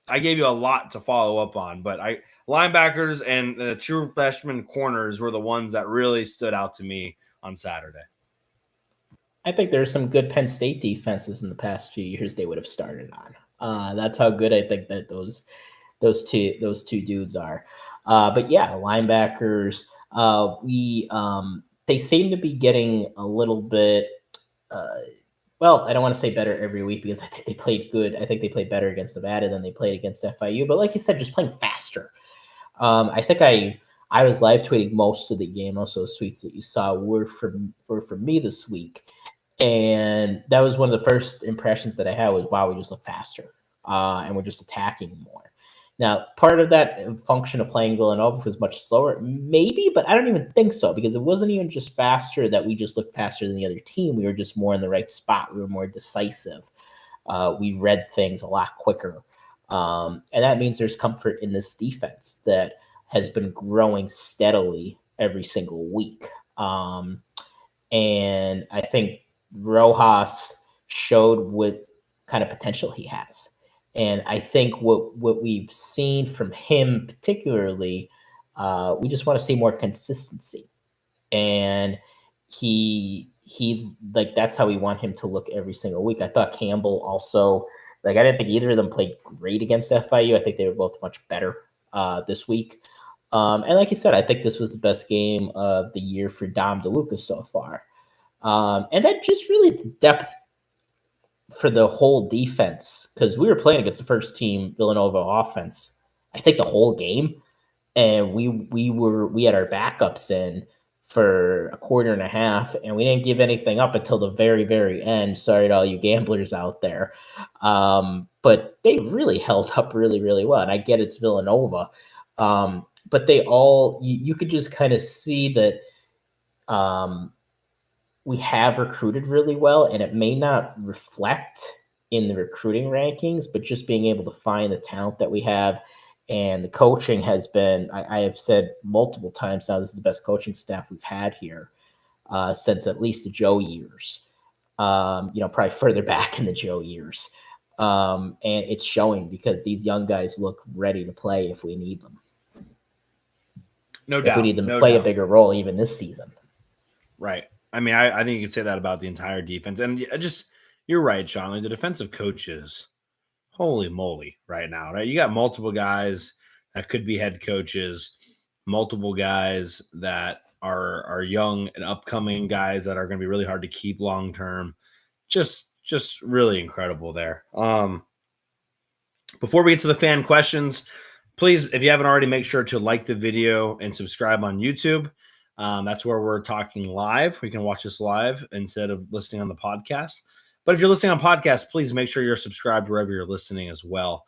I gave you a lot to follow up on, but linebackers and the true freshman corners were the ones that really stood out to me on Saturday. I think there's some good Penn State defenses in the past few years they would have started on. That's how good I think that those two dudes are. But yeah, linebackers, they seem to be getting a little bit. Well, I don't want to say better every week because I think they played good. I think they played better against Nevada than they played against FIU. But like you said, just playing faster. I think I was live tweeting most of the game. Most of those tweets that you saw were from me this week. And that was one of the first impressions that I had was, wow, we just look faster. And we're just attacking more. Now, part of that function of playing Villanova was much slower, maybe, but I don't even think so because it wasn't even just faster that we just looked faster than the other team. We were just more in the right spot. We were more decisive. We read things a lot quicker. And that means there's comfort in this defense that has been growing steadily every single week. And I think Rojas showed what kind of potential he has. And I think what we've seen from him particularly, we just want to see more consistency. And he like that's how we want him to look every single week. I thought Campbell also, like I didn't think either of them played great against FIU. I think they were both much better this week. And like you said, I think this was the best game of the year for Dom DeLuca so far. And that just really the depth for the whole defense, because we were playing against the first team Villanova offense, I think the whole game, and we had our backups in for a quarter and a half, and we didn't give anything up until the very, very end. Sorry to all you gamblers out there, but they really held up really, really well. And I get it's Villanova, but they all you could just kind of see that. We have recruited really well, and it may not reflect in the recruiting rankings, but just being able to find the talent that we have and the coaching has been, I have said multiple times now, this is the best coaching staff we've had here since at least the Joe years, probably further back in the Joe years. And it's showing because these young guys look ready to play if we need them. No doubt. If we need them to play a bigger role even this season. Right. I mean, I think you could say that about the entire defense. And you're right, Sean. Like the defensive coaches, holy moly, right now, right? You got multiple guys that could be head coaches, multiple guys that are young and upcoming guys that are going to be really hard to keep long term. Just really incredible there. Before we get to the fan questions, please, if you haven't already, make sure to like the video and subscribe on YouTube. That's where we're talking live. We can watch this live instead of listening on the podcast. But if you're listening on podcast, please make sure you're subscribed wherever you're listening as well.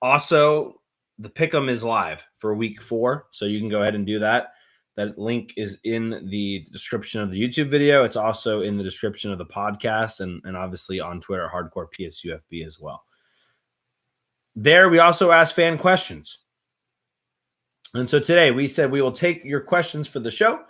Also, the Pick'em is live for week 4, so you can go ahead and do that. That link is in the description of the YouTube video. It's also in the description of the podcast and obviously on Twitter, Hardcore PSUFB as well. There, we also ask fan questions. And so today we said we will take your questions for the show,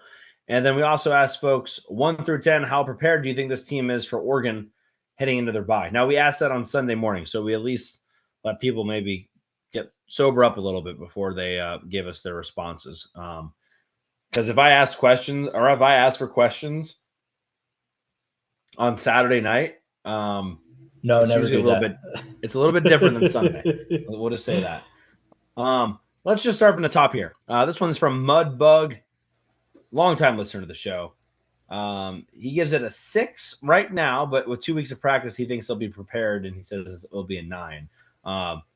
And then we also asked folks 1 through 10, how prepared do you think this team is for Oregon heading into their bye? Now, we asked that on Sunday morning, so we at least let people maybe get sober up a little bit before they give us their responses. Because if I ask questions or if I ask for questions on Saturday night, no, it's never usually it's a little bit different than Sunday. We'll just say that. Let's just start from the top here. This one's from Mudbug, longtime listener to the show. He gives it a 6 right now, but with 2 weeks of practice, he thinks they'll be prepared, and he says it'll be a 9.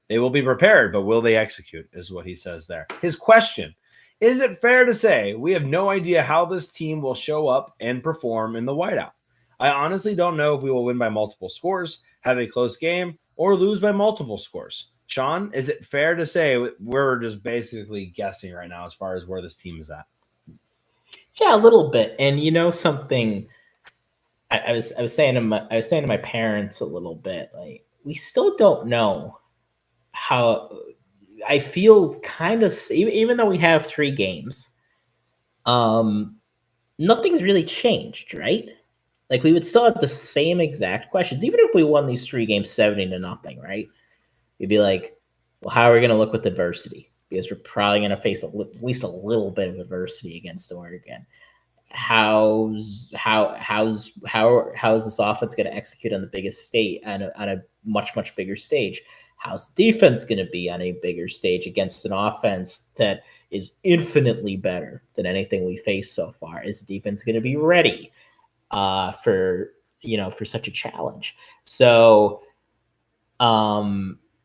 They will be prepared, but will they execute, is what he says there. His question: is it fair to say we have no idea how this team will show up and perform in the whiteout? I honestly don't know if we will win by multiple scores, have a close game, or lose by multiple scores. Sean, is it fair to say we're just basically guessing right now as far as where this team is at? Yeah, a little bit. And you know something, I was saying to my parents a little bit, like, we still don't know how. I feel kind of, even though we have 3 games, nothing's really changed, right? Like, we would still have the same exact questions, even if we won these 3 games 70-0, right? We'd be like, well, how are we going to look with adversity? Because we're probably going to face at least a little bit of adversity against Oregon. How's this offense going to execute on the biggest stage, on a much bigger stage? How's defense going to be on a bigger stage against an offense that is infinitely better than anything we faced so far? Is defense going to be ready for such a challenge? So,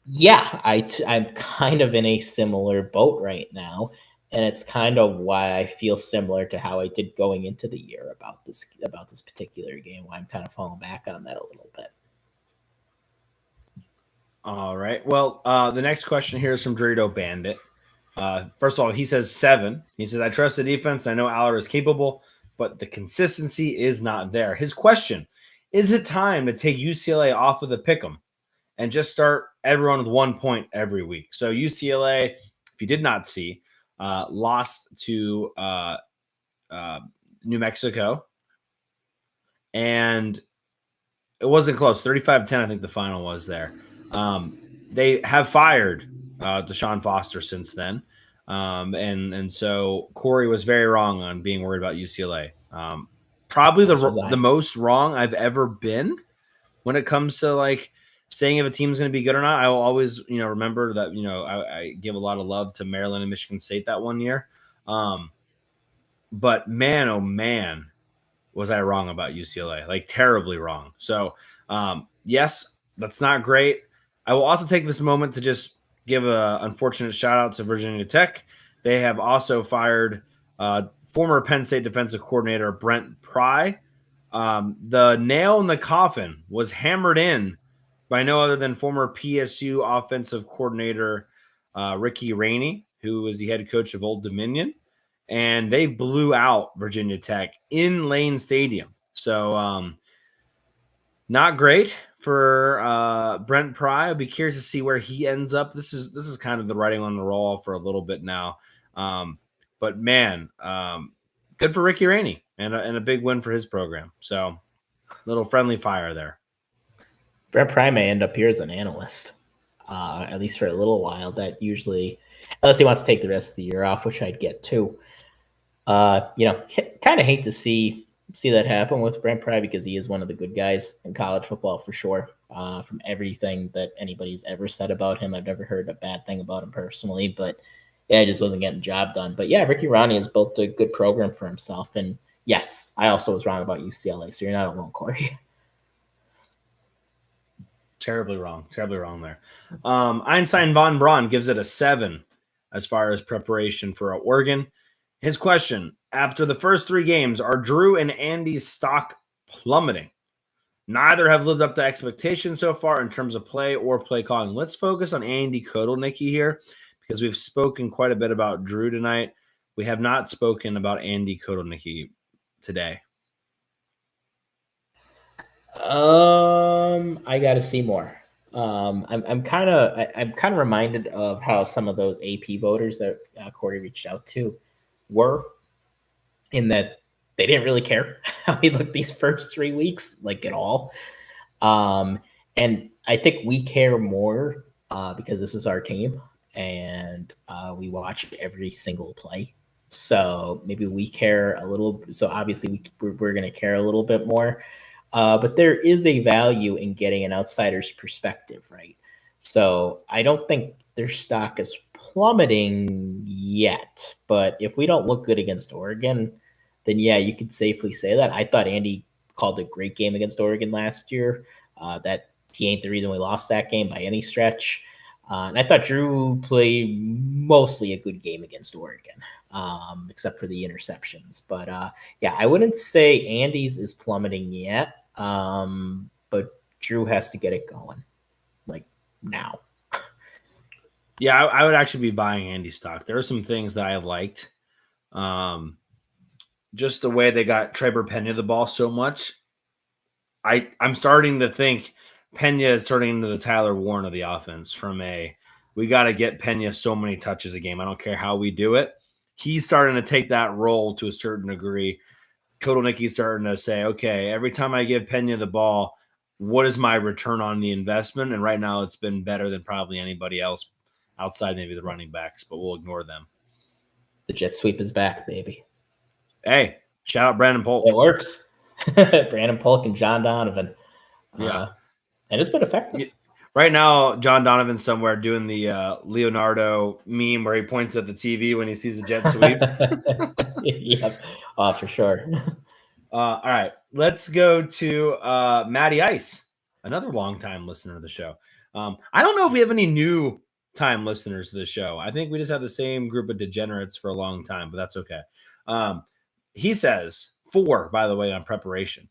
yeah, I'm kind of in a similar boat right now, and it's kind of why I feel similar to how I did going into the year about this particular game. Why I'm kind of falling back on that a little bit. All right. Well, the next question here is from Dorito Bandit. First of all, he says 7. He says, I trust the defense. I know Allar is capable, but the consistency is not there. His question: is it time to take UCLA off of the pick'em and just start everyone with 1 point every week? So UCLA, if you did not see, lost to New Mexico, and it wasn't close. 35-10, I think the final was there. They have fired Deshaun Foster since then. And so Corey was very wrong on being worried about UCLA. Probably the most wrong I've ever been when it comes to like saying if a team's going to be good or not. I will always, remember that, I give a lot of love to Maryland and Michigan State that one year. But man, oh man, was I wrong about UCLA, like terribly wrong. So yes, that's not great. I will also take this moment to just give a unfortunate shout out to Virginia Tech. They have also fired former Penn State defensive coordinator Brent Pry. The nail in the coffin was hammered in by no other than former PSU offensive coordinator Ricky Rainey, who was the head coach of Old Dominion, and they blew out Virginia Tech in Lane Stadium. So not great for Brent Pry. I'll be curious to see where he ends up. This is kind of the writing on the wall for a little bit now. But man, good for Ricky Rainey and a big win for his program. So little friendly fire there. Brent Pry may end up here as an analyst, at least for a little while. That usually, unless he wants to take the rest of the year off, which I'd get too. Kind of hate to see that happen with Brent Pry because he is one of the good guys in college football for sure. From everything that anybody's ever said about him, I've never heard a bad thing about him personally, but yeah, he just wasn't getting the job done. But yeah, Ricky Rainey has built a good program for himself. And yes, I also was wrong about UCLA, so you're not alone, Corey. Terribly wrong there. Einstein von Braun gives it a 7 as far as preparation for Oregon. His question: after the first 3 games, are Drew and Andy's stock plummeting? Neither have lived up to expectations so far in terms of play or play calling. Let's focus on Andy Kotelnicki here because we've spoken quite a bit about Drew tonight. We have not spoken about Andy Kotelnicki today. I got to see more. I'm kind of reminded of how some of those AP voters that Corey reached out to were, in that they didn't really care how he looked these first 3 weeks, like at all. And I think we care more because this is our team and we watch every single play. So maybe we care a little. So obviously we're going to care a little bit more. But there is a value in getting an outsider's perspective, right? So I don't think their stock is plummeting yet. But if we don't look good against Oregon, then yeah, you could safely say that. I thought Andy called a great game against Oregon last year. That he ain't the reason we lost that game by any stretch. And I thought Drew played mostly a good game against Oregon, except for the interceptions. But yeah, I wouldn't say Andy's is plummeting yet, but Drew has to get it going, like now. Yeah, I would actually be buying Andy stock. There are some things that I liked. Just the way they got Trebor Peña the ball so much. I'm starting to think Peña is turning into the Tyler Warren of the offense we got to get Peña so many touches a game. I don't care how we do it. He's starting to take that role to a certain degree. Kotelnicki's starting to say, okay, every time I give Peña the ball, what is my return on the investment? And right now it's been better than probably anybody else outside maybe the running backs, but we'll ignore them. The jet sweep is back, baby. Hey, shout out Brandon Polk. It works. Brandon Polk and John Donovan. Yeah. And it's been effective. Right now, John Donovan's somewhere doing the Leonardo meme where he points at the TV when he sees the jet sweep. Yep. For sure. All right. Let's go to Matty Ice, another longtime listener of the show. I don't know if we have any new time listeners to the show. I think we just have the same group of degenerates for a long time, but that's okay. He says 4, by the way, on preparation.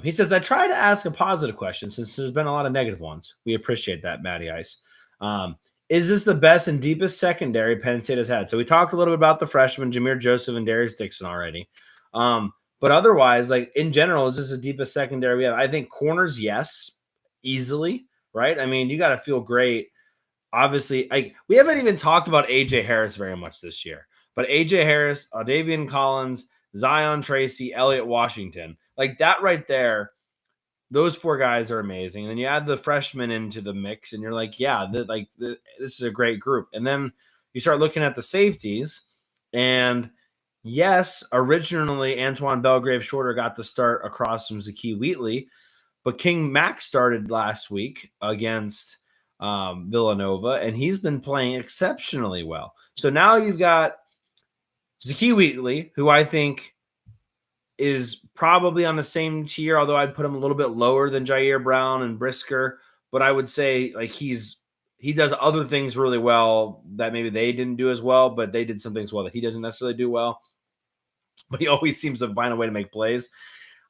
He says, I try to ask a positive question since there's been a lot of negative ones. We appreciate that, Matty Ice. Is this the best and deepest secondary Penn State has had? So we talked a little bit about the freshmen, Jameer Joseph and Darius Dixon already. But otherwise, like in general, is this the deepest secondary we have? I think corners, yes, easily, right? I mean, you got to feel great. Obviously, we haven't even talked about A.J. Harris very much this year. But A.J. Harris, Davian Collins, Zion Tracy, Elliott Washington, like that right there, those 4 guys are amazing. And then you add the freshmen into the mix, and you're like, yeah, this is a great group. And then you start looking at the safeties, and yes, originally Antoine Belgrave Shorter got the start across from Zakee Wheatley, but King Mack started last week against Villanova, and he's been playing exceptionally well. So now you've got Zakee Wheatley, who I think is probably on the same tier, although I'd put him a little bit lower than Jair Brown and Brisker. But I would say like he does other things really well that maybe they didn't do as well, but they did some things well that he doesn't necessarily do well. But he always seems to find a way to make plays.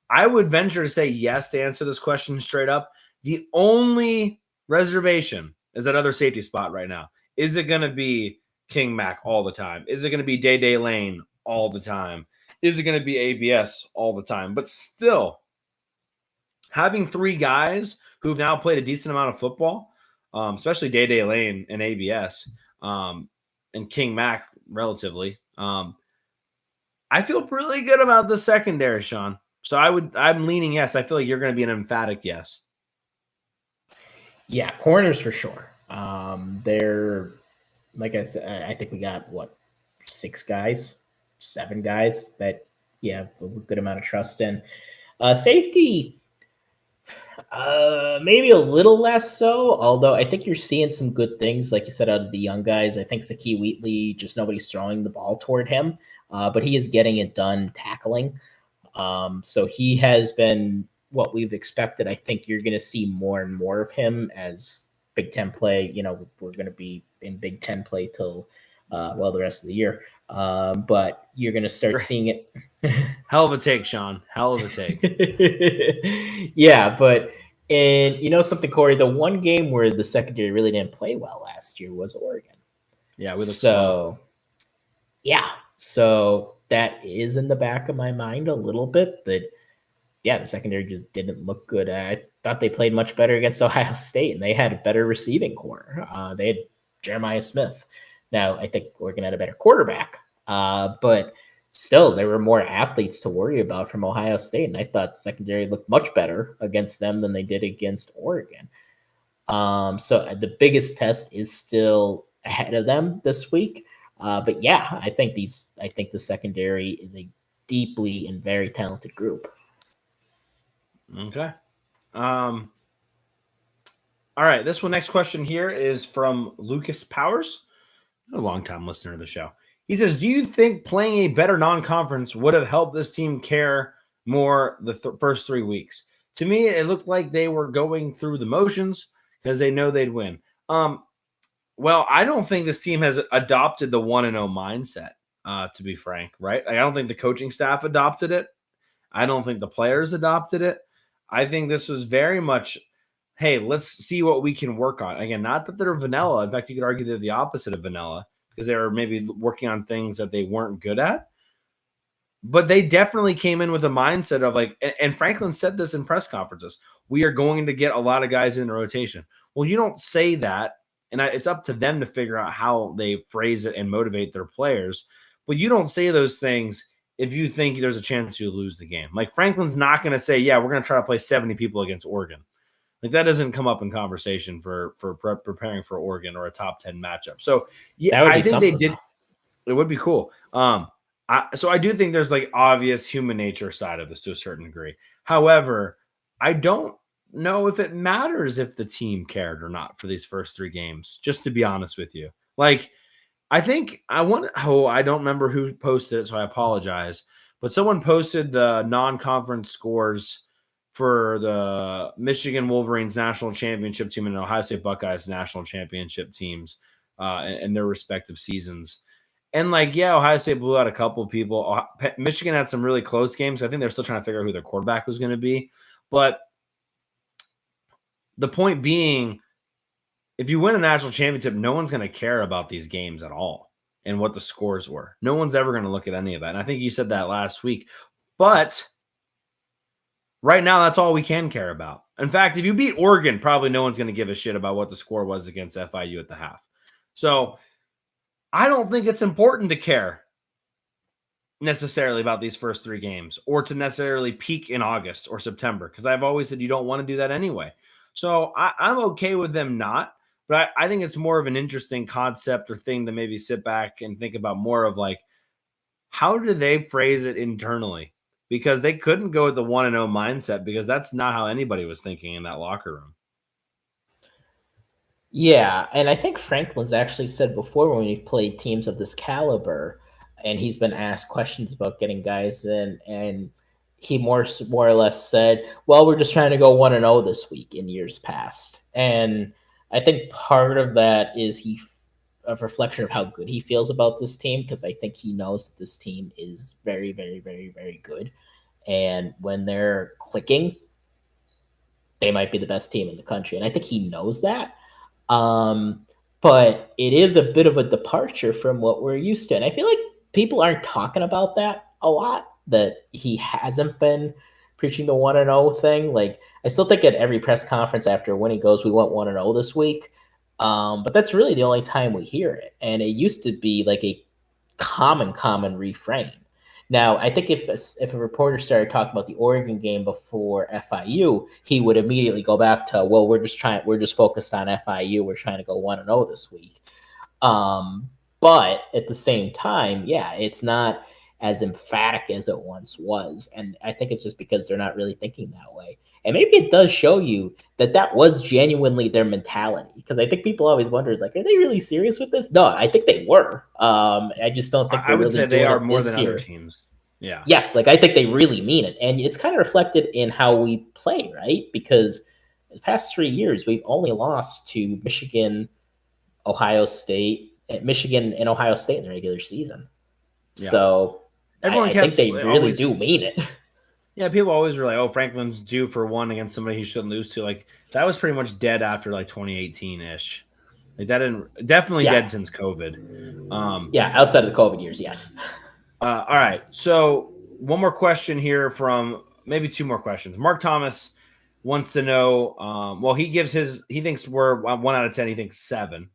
I would venture to say yes to answer this question straight up. The only reservation is that other safety spot right now. Is it going to be King Mack all the time? Is it going to be Day Lane all the time? Is it going to be ABS all the time? But still, having 3 guys who've now played a decent amount of football, especially Day Lane and ABS, and King Mack relatively, I feel really good about the secondary, Sean. So I'm leaning yes. I feel like you're going to be an emphatic yes. Yeah, corners for sure. They're, like I said, I think we got 6 guys, 7 guys that you have a good amount of trust in. Safety, maybe a little less so, although I think you're seeing some good things, like you said, out of the young guys. I think Zakee Wheatley, just nobody's throwing the ball toward him, but he is getting it done tackling. So he has been what we've expected. I think you're going to see more and more of him as Big Ten play. We're going to be in Big Ten play till, the rest of the year. But you're going to start seeing it. Hell of a take, Sean. Hell of a take. Yeah, but something, Corey, the one game where the secondary really didn't play well last year was Oregon. Yeah, so that is in the back of my mind a little bit, that the secondary just didn't look good. I thought they played much better against Ohio State, and they had a better receiving core. They had Jeremiah Smith. Now, I think Oregon had a better quarterback, but still, there were more athletes to worry about from Ohio State, and I thought secondary looked much better against them than they did against Oregon. So the biggest test is still ahead of them this week. But yeah, I think the secondary is a deeply and very talented group. Okay. All right. This one, next question here is from Lucas Powers, a longtime listener of the show. He says, do you think playing a better non-conference would have helped this team care more the first 3 weeks? To me, it looked like they were going through the motions because they know they'd win. Well, I don't think this team has adopted the 1-0 mindset, to be frank, right? I don't think the coaching staff adopted it. I don't think the players adopted it. I think this was very much, hey, let's see what we can work on. Again, not that they're vanilla. In fact, you could argue they're the opposite of vanilla because they were maybe working on things that they weren't good at. But they definitely came in with a mindset of like, and Franklin said this in press conferences, we are going to get a lot of guys in the rotation. Well, you don't say that, and it's up to them to figure out how they phrase it and motivate their players. But you don't say those things if you think there's a chance you lose the game. Like Franklin's not going to say, yeah, we're going to try to play 70 people against Oregon. Like that doesn't come up in conversation for preparing for Oregon or a top 10 matchup. So yeah, I think they did. It would be cool. So I do think there's like obvious human nature side of this to a certain degree. However, I don't know if it matters if the team cared or not for these first 3 games, just to be honest with you. Like, I don't remember who posted it, so I apologize. But someone posted the non-conference scores for the Michigan Wolverines national championship team and Ohio State Buckeyes national championship teams in their respective seasons. And like, yeah, Ohio State blew out a couple of people. Michigan had some really close games. I think they're still trying to figure out who their quarterback was going to be. But the point being, if you win a national championship, no one's going to care about these games at all and what the scores were. No one's ever going to look at any of that. And I think you said that last week. But right now, that's all we can care about. In fact, if you beat Oregon, probably no one's going to give a shit about what the score was against FIU at the half. So I don't think it's important to care necessarily about these first 3 games or to necessarily peak in August or September, because I've always said you don't want to do that anyway. So I'm okay with them not, but I think it's more of an interesting concept or thing to maybe sit back and think about more of like, how do they phrase it internally? Because they couldn't go with the 1-0 mindset because that's not how anybody was thinking in that locker room. Yeah, and I think Franklin's actually said before when we've played teams of this caliber, and he's been asked questions about getting guys in, and he more or less said, well, we're just trying to go 1-0 this week in years past. And I think part of that is a reflection of how good he feels about this team, because I think he knows that this team is very, very, very, very good. And when they're clicking, they might be the best team in the country. And I think he knows that. But it is a bit of a departure from what we're used to. And I feel like people aren't talking about that a lot, that he hasn't been preaching the 1-0 thing. Like, I still think at every press conference after when he goes, we went 1-0 this week. But that's really the only time we hear it. And it used to be like a common refrain. Now, I think if a reporter started talking about the Oregon game before FIU, he would immediately go back to, well, we're just focused on FIU. We're trying to go 1-0 this week. But at the same time, yeah, it's not as emphatic as it once was. And I think it's just because they're not really thinking that way. And maybe it does show you that was genuinely their mentality. Because I think people always wondered, like, are they really serious with this? No, I think they were. I just don't think I would really say they are doing it more this than year. other teams. Yeah. Yes, like I think they really mean it. And it's kind of reflected in how we play, right? Because the past 3 years, we've only lost to Michigan, Ohio State, Michigan and Ohio State in the regular season. Yeah. So I think they really do mean it. Yeah, people always were like, oh, Franklin's due for one against somebody he shouldn't lose to. Like, that was pretty much dead after like 2018-ish. Like, that didn't definitely dead since COVID. Yeah, outside of the COVID years, yes. All right. So one more question here from maybe 2 more questions. Mark Thomas wants to know, well, he thinks we're 1 out of 10. He thinks 7.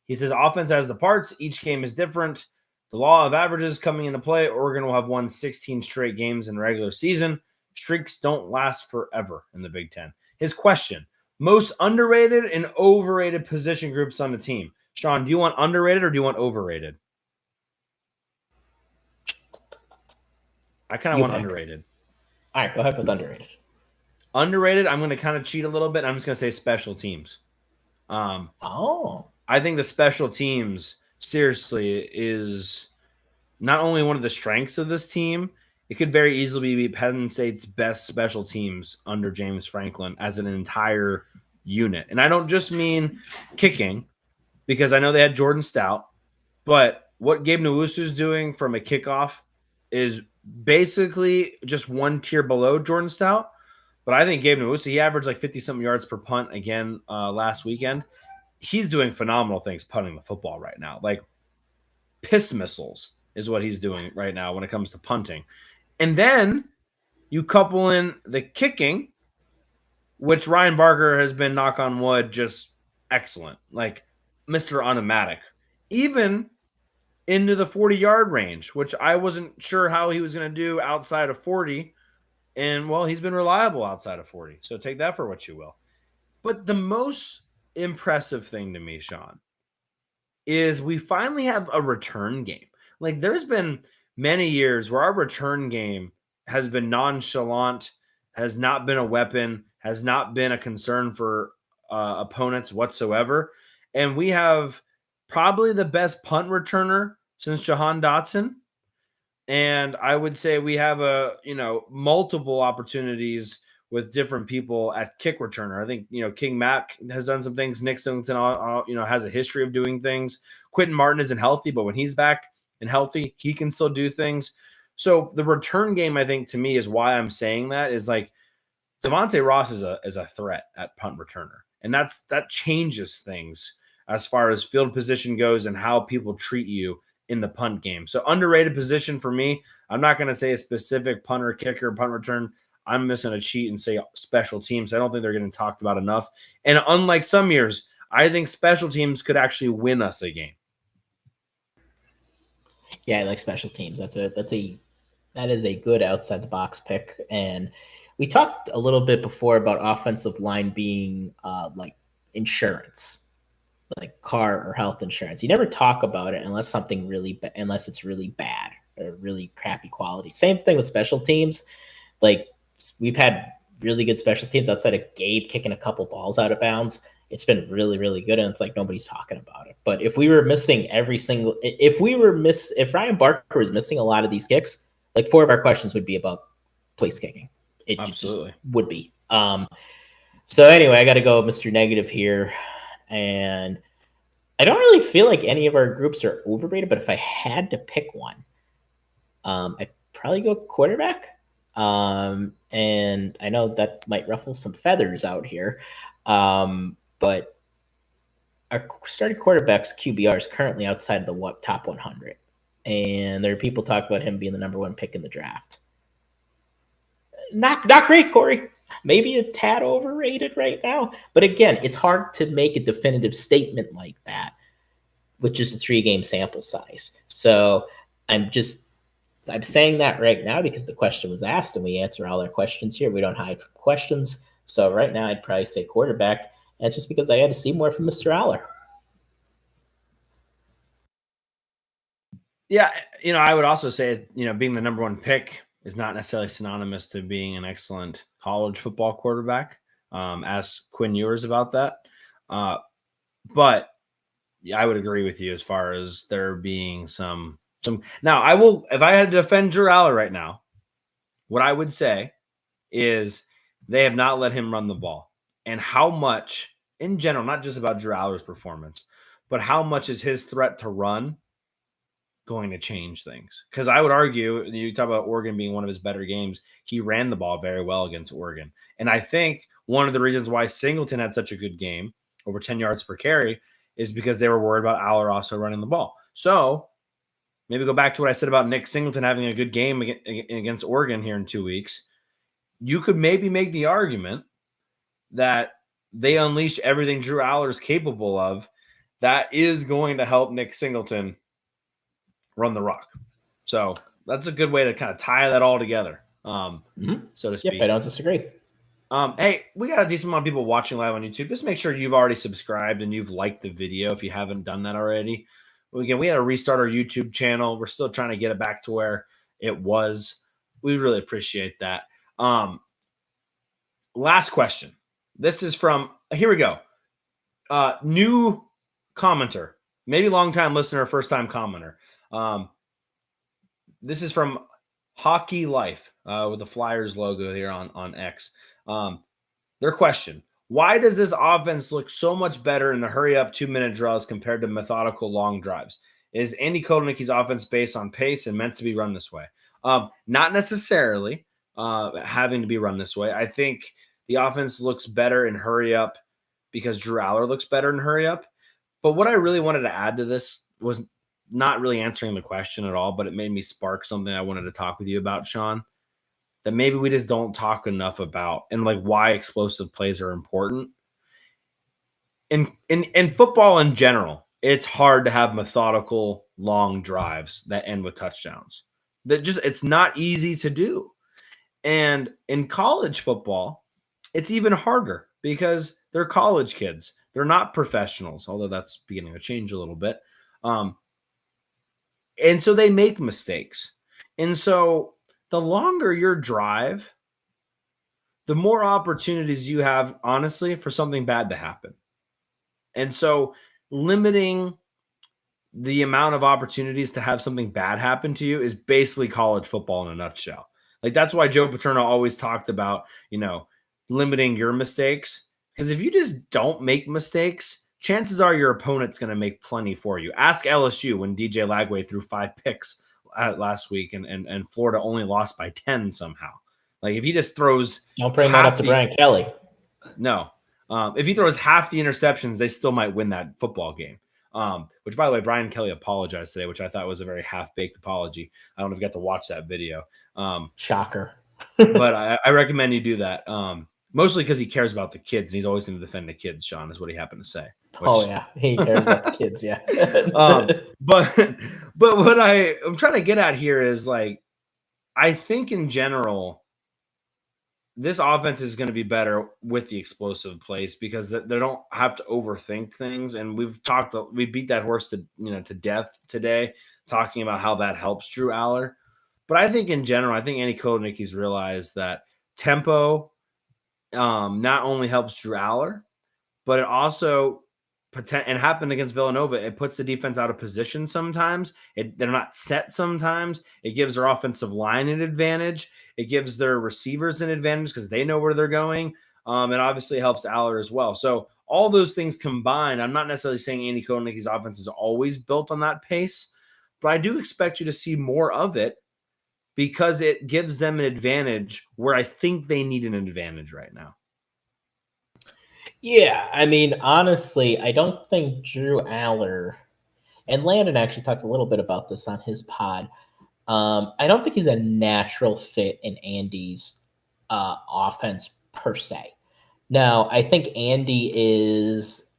He says offense has the parts. Each game is different. The law of averages coming into play. Oregon will have won 16 straight games in regular season. Streaks don't last forever in the Big Ten. His question, most underrated and overrated position groups on the team. Sean, do you want underrated or do you want overrated? I kind of want underrated. All right, go ahead with underrated. Underrated, I'm going to kind of cheat a little bit. I'm just going to say special teams. I think the special teams, seriously, is not only one of the strengths of this team, it could very easily be Penn State's best special teams under James Franklin as an entire unit. And I don't just mean kicking, because I know they had Jordan Stout, but what Gabe Nwosu is doing from a kickoff is basically just one tier below Jordan Stout. But I think Gabe Nwosu, he averaged like 50-something yards per punt again last weekend. He's doing phenomenal things punting the football right now. Like piss missiles is what he's doing right now when it comes to punting. And then you couple in the kicking, which Ryan Barker has been, knock on wood, just excellent. Like Mr. Automatic. Even into the 40-yard range, which I wasn't sure how he was going to do outside of 40. And, well, he's been reliable outside of 40. So take that for what you will. But the most impressive thing to me, Sean, is we finally have a return game. Like there's been many years where our return game has been nonchalant, has not been a weapon, has not been a concern for opponents whatsoever. And we have probably the best punt returner since Jahan Dotson. And I would say we have multiple opportunities with different people at kick returner. I think, King Mack has done some things. Nick Singleton, has a history of doing things. Quentin Martin isn't healthy, but when he's back and healthy, he can still do things. So the return game, I think, to me, is why I'm saying that, is like Devontae Ross is a threat at punt returner. And that changes things as far as field position goes and how people treat you in the punt game. So underrated position for me. I'm not going to say a specific punter, kicker, punt return. I'm missing a cheat and say special teams. I don't think they're getting talked about enough. And unlike some years, I think special teams could actually win us a game. Yeah, I like special teams. That is a good outside the box pick. And we talked a little bit before about offensive line being like insurance, like car or health insurance. You never talk about it unless unless it's really bad or really crappy quality. Same thing with special teams. Like we've had really good special teams outside of Gabe kicking a couple balls out of bounds. It's been really, really good. And it's like, nobody's talking about it. But if we were missing if Ryan Barker was missing a lot of these kicks, like 4 of our questions would be about place kicking. It absolutely just would be. So anyway, I got to go Mr. Negative here. And I don't really feel like any of our groups are overrated, but if I had to pick one, I'd probably go quarterback. And I know that might ruffle some feathers out here. But our starting quarterback's QBR is currently outside of the top 100. And there are people talk about him being the number 1 pick in the draft. Not great, Corey. Maybe a tad overrated right now. But again, it's hard to make a definitive statement like that with just a 3-game sample size. So I'm saying that right now because the question was asked and we answer all our questions here. We don't hide from questions. So right now I'd probably say quarterback. And it's just because I had to see more from Mr. Allar. Yeah, I would also say, being the number 1 pick is not necessarily synonymous to being an excellent college football quarterback. Ask Quinn Ewers about that. But yeah, I would agree with you as far as there being some. Now, I will, if I had to defend Drew Allar right now, what I would say is they have not let him run the ball. And how much, in general, not just about Drew Allar's performance, but how much is his threat to run going to change things? Because I would argue, you talk about Oregon being one of his better games, he ran the ball very well against Oregon. And I think one of the reasons why Singleton had such a good game, over 10 yards per carry, is because they were worried about Allar also running the ball. So maybe go back to what I said about Nick Singleton having a good game against Oregon here in 2 weeks. You could maybe make the argument that they unleash everything Drew Allar is capable of. That is going to help Nick Singleton run the rock. So that's a good way to kind of tie that all together, so to speak. Yep, I don't disagree. Hey, we got a decent amount of people watching live on YouTube. Just make sure you've already subscribed and you've liked the video if you haven't done that already. Again, we had to restart our YouTube channel. We're still trying to get it back to where it was. We really appreciate that. Last question. This is from, here we go. New commenter, maybe long-time listener, first-time commenter. This is from Hockey Life with the Flyers logo here on X. Their question: why does this offense look so much better in the hurry-up 2-minute draws compared to methodical long drives? Is Andy Kotelnicki's offense based on pace and meant to be run this way? Not necessarily having to be run this way. I think the offense looks better in hurry-up because Drew Allar looks better in hurry-up. But what I really wanted to add to this was not really answering the question at all, but it made me spark something I wanted to talk with you about, Sean, that maybe we just don't talk enough about, and like why explosive plays are important. In football in general, it's hard to have methodical long drives that end with touchdowns. It's not easy to do. And in college football, it's even harder because they're college kids. They're not professionals, although that's beginning to change a little bit. And so they make mistakes. And so the longer your drive, the more opportunities you have, honestly, for something bad to happen. And so limiting the amount of opportunities to have something bad happen to you is basically college football in a nutshell. Like, that's why Joe Paterno always talked about, limiting your mistakes. Because if you just don't make mistakes, chances are your opponent's going to make plenty for you. Ask LSU when DJ Lagway threw 5 picks last week and Florida only lost by 10 somehow. Like, if he just throws... Don't bring that up to Brian Kelly. No. If he throws half the interceptions, they still might win that football game. Which, by the way, Brian Kelly apologized today, which I thought was a very half-baked apology. I don't know if you got to watch that video. Shocker. But I recommend you do that. Mostly because he cares about the kids, and he's always going to defend the kids, Sean, is what he happened to say. Yeah. He cares about the kids, yeah. But what I'm trying to get at here is, like, I think in general, this offense is going to be better with the explosive plays because they don't have to overthink things. And we beat that horse to death today, talking about how that helps Drew Allar. But I think in general, I think Andy Kotelnicki's realized that tempo not only helps Drew Allar, but it also and happened against Villanova. It puts the defense out of position sometimes. They're not set sometimes. It gives their offensive line an advantage. It gives their receivers an advantage because they know where they're going. It obviously helps Allar as well. So all those things combined, I'm not necessarily saying Andy Kotelnicki's offense is always built on that pace, but I do expect you to see more of it because it gives them an advantage where I think they need an advantage right now. Yeah, I mean, honestly, I don't think Drew Allar, and Landon actually talked a little bit about this on his pod. I don't think he's a natural fit in Andy's offense per se. Now, I think Andy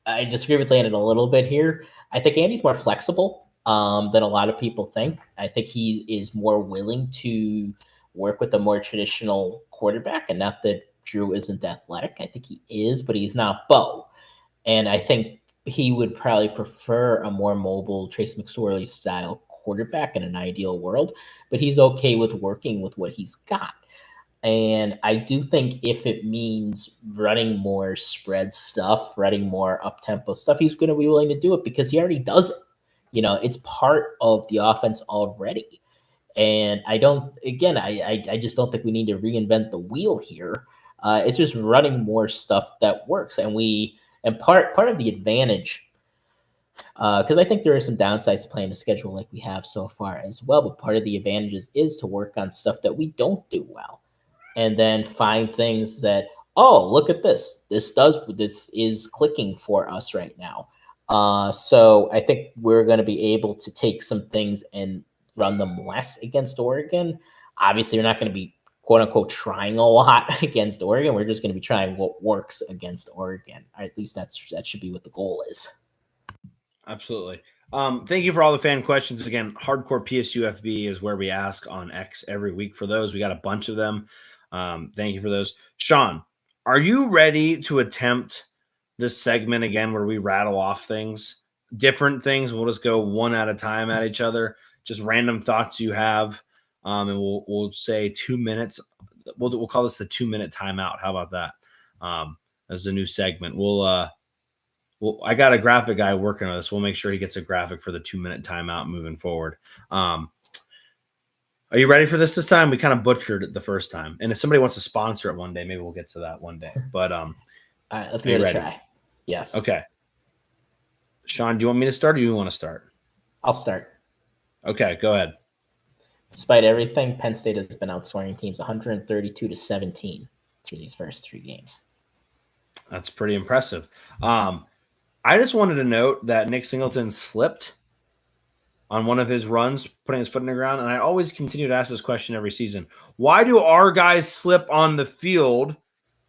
I disagree with Landon a little bit here. I think Andy's more flexible than a lot of people think. I think he is more willing to work with a more traditional quarterback, and not that Drew isn't athletic. I think he is, but he's not Bo. And I think he would probably prefer a more mobile Trace McSorley style quarterback in an ideal world, but he's okay with working with what he's got. And I do think if it means running more spread stuff, running more up-tempo stuff, he's going to be willing to do it because he already does it. It's part of the offense already. And I just don't think we need to reinvent the wheel here. It's just running more stuff that works. And part of the advantage, because I think there are some downsides to playing the schedule like we have so far as well, but part of the advantages is to work on stuff that we don't do well. And then find things that, look at this. This is clicking for us right now. So I think we're going to be able to take some things and run them less against Oregon. Obviously, we're not going to be, quote unquote, trying a lot against Oregon. We're just going to be trying what works against Oregon. Or at least that should be what the goal is. Absolutely. Thank you for all the fan questions. Again, hardcore PSU FB is where we ask on X every week for those. We got a bunch of them. Thank you for those. Sean, are you ready to attempt this segment again where we rattle off things, different things? We'll just go one at a time at each other, just random thoughts you have. And we'll say 2 minutes. We'll call this the 2-minute timeout. How about that? As the new segment. Well, I got a graphic guy working on this. We'll make sure he gets a graphic for the 2-minute timeout moving forward. Are you ready for this time? We kind of butchered it the first time. And if somebody wants to sponsor it one day, maybe we'll get to that one day. But all right, let's give it a try. Yes. Okay. Sean, do you want me to start or do you want to start? I'll start. Okay, go ahead. Despite everything, Penn State has been outscoring teams 132-17 through these first 3 games. That's pretty impressive. I just wanted to note that Nick Singleton slipped on one of his runs, putting his foot in the ground. And I always continue to ask this question every season. Why do our guys slip on the field,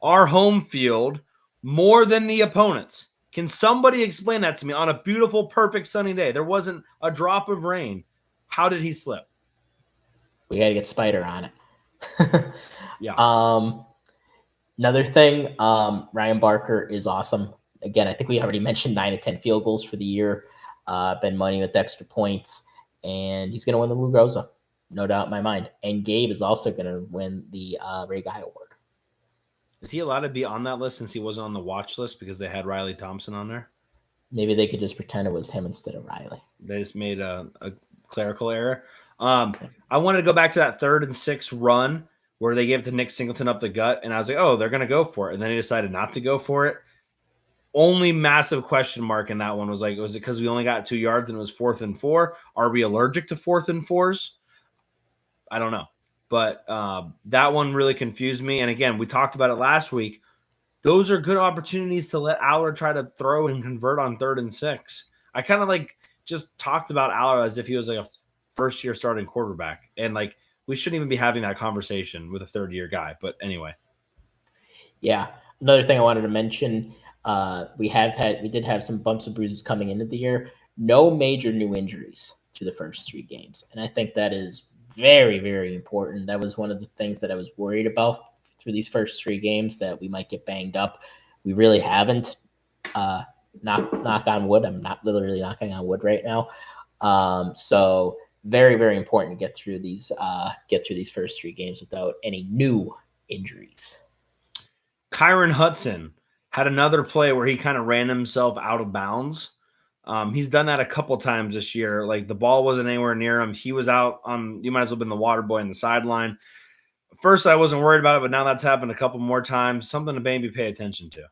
our home field, more than the opponents? Can somebody explain that to me on a beautiful, perfect sunny day? There wasn't a drop of rain. How did he slip? We got to get Spider on it. Yeah. Another thing, Ryan Barker is awesome. Again, I think we already mentioned 9 of 10 field goals for the year. Ben Money with extra points, and he's going to win the Lou Groza, no doubt in my mind. And Gabe is also going to win the Ray Guy Award. Is he allowed to be on that list since he wasn't on the watch list because they had Riley Thompson on there? Maybe they could just pretend it was him instead of Riley. They just made a clerical error. I wanted to go back to that 3rd and 6 run where they gave it to Nick Singleton up the gut, and I was like, oh, they're going to go for it. And then he decided not to go for it. Only massive question mark in that one was like, was it because we only got 2 yards and it was 4th and 4? Are we allergic to 4th and 4s? I don't know. But that one really confused me. And again, we talked about it last week. Those are good opportunities to let Allar try to throw and convert on 3rd and 6. I kind of like just talked about Allar as if he was like a first-year starting quarterback. And like we shouldn't even be having that conversation with a 3rd-year guy. But anyway. Yeah. Another thing I wanted to mention, we did have some bumps and bruises coming into the year. No major new injuries to the first 3 games. And I think that is very, very important. That was one of the things that I was worried about through these first 3 games, that we might get banged up. We really haven't. Knock on wood. I'm not literally knocking on wood right now. So very, very important to get through these first 3 games without any new injuries. Kyron Hudson had another play where he kind of ran himself out of bounds. He's done that a couple times this year. Like the ball wasn't anywhere near him. He was out on, you might as well have been the water boy on the sideline. First, I wasn't worried about it, but now that's happened a couple more times. Something to maybe pay attention to.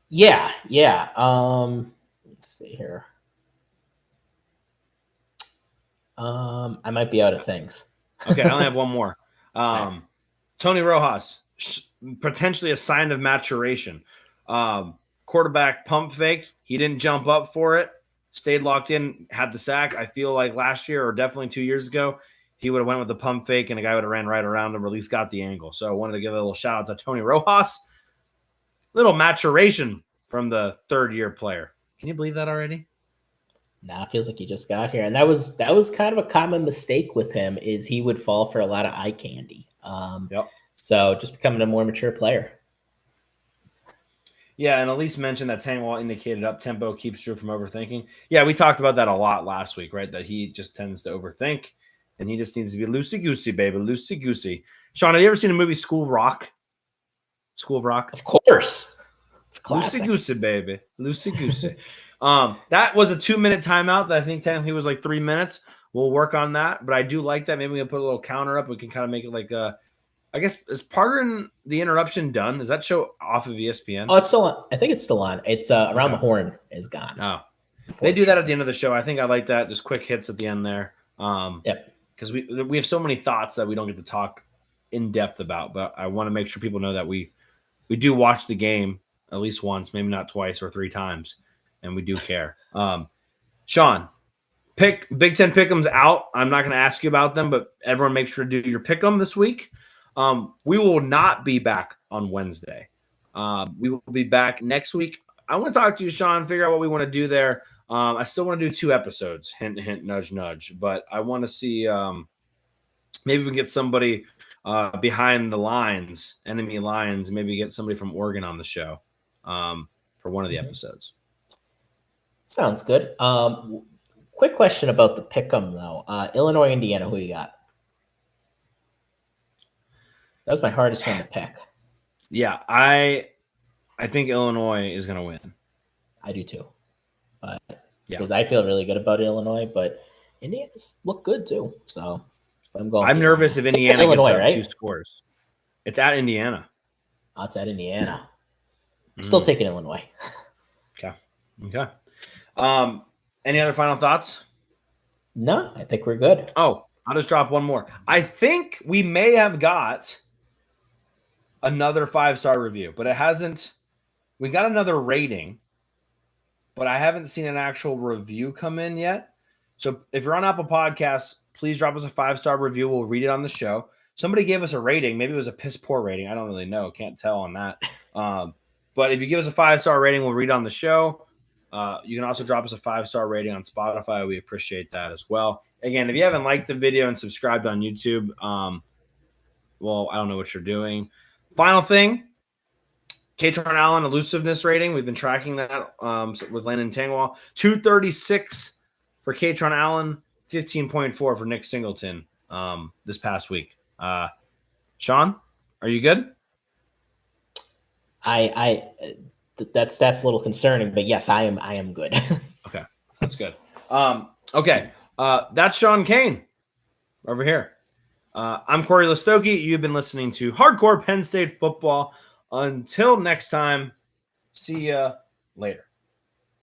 Yeah. Let's see here. I might be out of things. Okay, I only have one more. Tony Rojas, potentially a sign of maturation. Quarterback pump fakes. He didn't jump up for it. Stayed locked in, had the sack. I feel like last year or definitely 2 years ago, he would have went with the pump fake and the guy would have ran right around him or at least got the angle. So I wanted to give a little shout out to Tony Rojas. Little maturation from the 3rd-year player. Can you believe that already? Nah, it feels like he just got here. And that was kind of a common mistake with him, is he would fall for a lot of eye candy. Yep. So just becoming a more mature player. Yeah, and Elise mentioned that Tangwall indicated up-tempo keeps Drew from overthinking. Yeah, we talked about that a lot last week, right? That he just tends to overthink, and he just needs to be loosey-goosey, baby, loosey-goosey. Sean, have you ever seen the movie School of Rock? School of Rock? Of course. It's classic. Loosey-goosey, baby, loosey-goosey. That was a 2-minute timeout that I think technically was like 3 minutes. We'll work on that, but I do like that. Maybe we can put a little counter up. We can kind of make it like I guess, is Pardon the Interruption done? Is that show off of ESPN? Oh, it's still on. I think it's still on. It's Around the Horn is gone. Oh, they do that at the end of the show. I think I like that. Just quick hits at the end there. Yep. Because we have so many thoughts that we don't get to talk in depth about. But I want to make sure people know that we do watch the game at least once, maybe not twice or 3 times, and we do care. Sean, Big Ten Pick'em's out. I'm not going to ask you about them, but everyone make sure to do your Pick'em this week. We will not be back on Wednesday. We will be back next week. I want to talk to you, Sean, figure out what we want to do there. I still want to do 2 episodes. Hint, hint, nudge, nudge. But I want to see maybe we can get somebody behind the lines, enemy lines, maybe get somebody from Oregon on the show for one of the episodes. Sounds good. Quick question about the pick'em though. Illinois, Indiana, who you got? That was my hardest one to pick. Yeah, I think Illinois is going to win. I do too. Because I feel really good about Illinois, but Indiana's look good too. So I'm nervous if Indiana Illinois, gets up right? 2 scores. It's at Indiana. Oh, it's at Indiana. Still taking Illinois. Okay. Any other final thoughts? No, I think we're good. Oh, I'll just drop one more. I think we may have got another 5-star review, but it hasn't. We got another rating, but I haven't seen an actual review come in yet. So if you're on Apple Podcasts, please drop us a 5-star review. We'll read it on the show. Somebody gave us a rating. Maybe it was a piss poor rating. I don't really know. Can't tell on that. But if you give us a 5-star rating, we'll read it on the show. You can also drop us a 5-star rating on Spotify. We appreciate that as well. Again, if you haven't liked the video and subscribed on YouTube, well, I don't know what you're doing. Final thing, Kyron Allen elusiveness rating. We've been tracking that with Landon Tangwall. 236 for Kyron Allen, 15.4 for Nick Singleton this past week. Sean, are you good? That's a little concerning, but yes, I am good. Okay, that's good. Okay, that's Sean Kane over here. I'm Corey Listoki. You've been listening to Hardcore Penn State Football. Until next time, see ya later.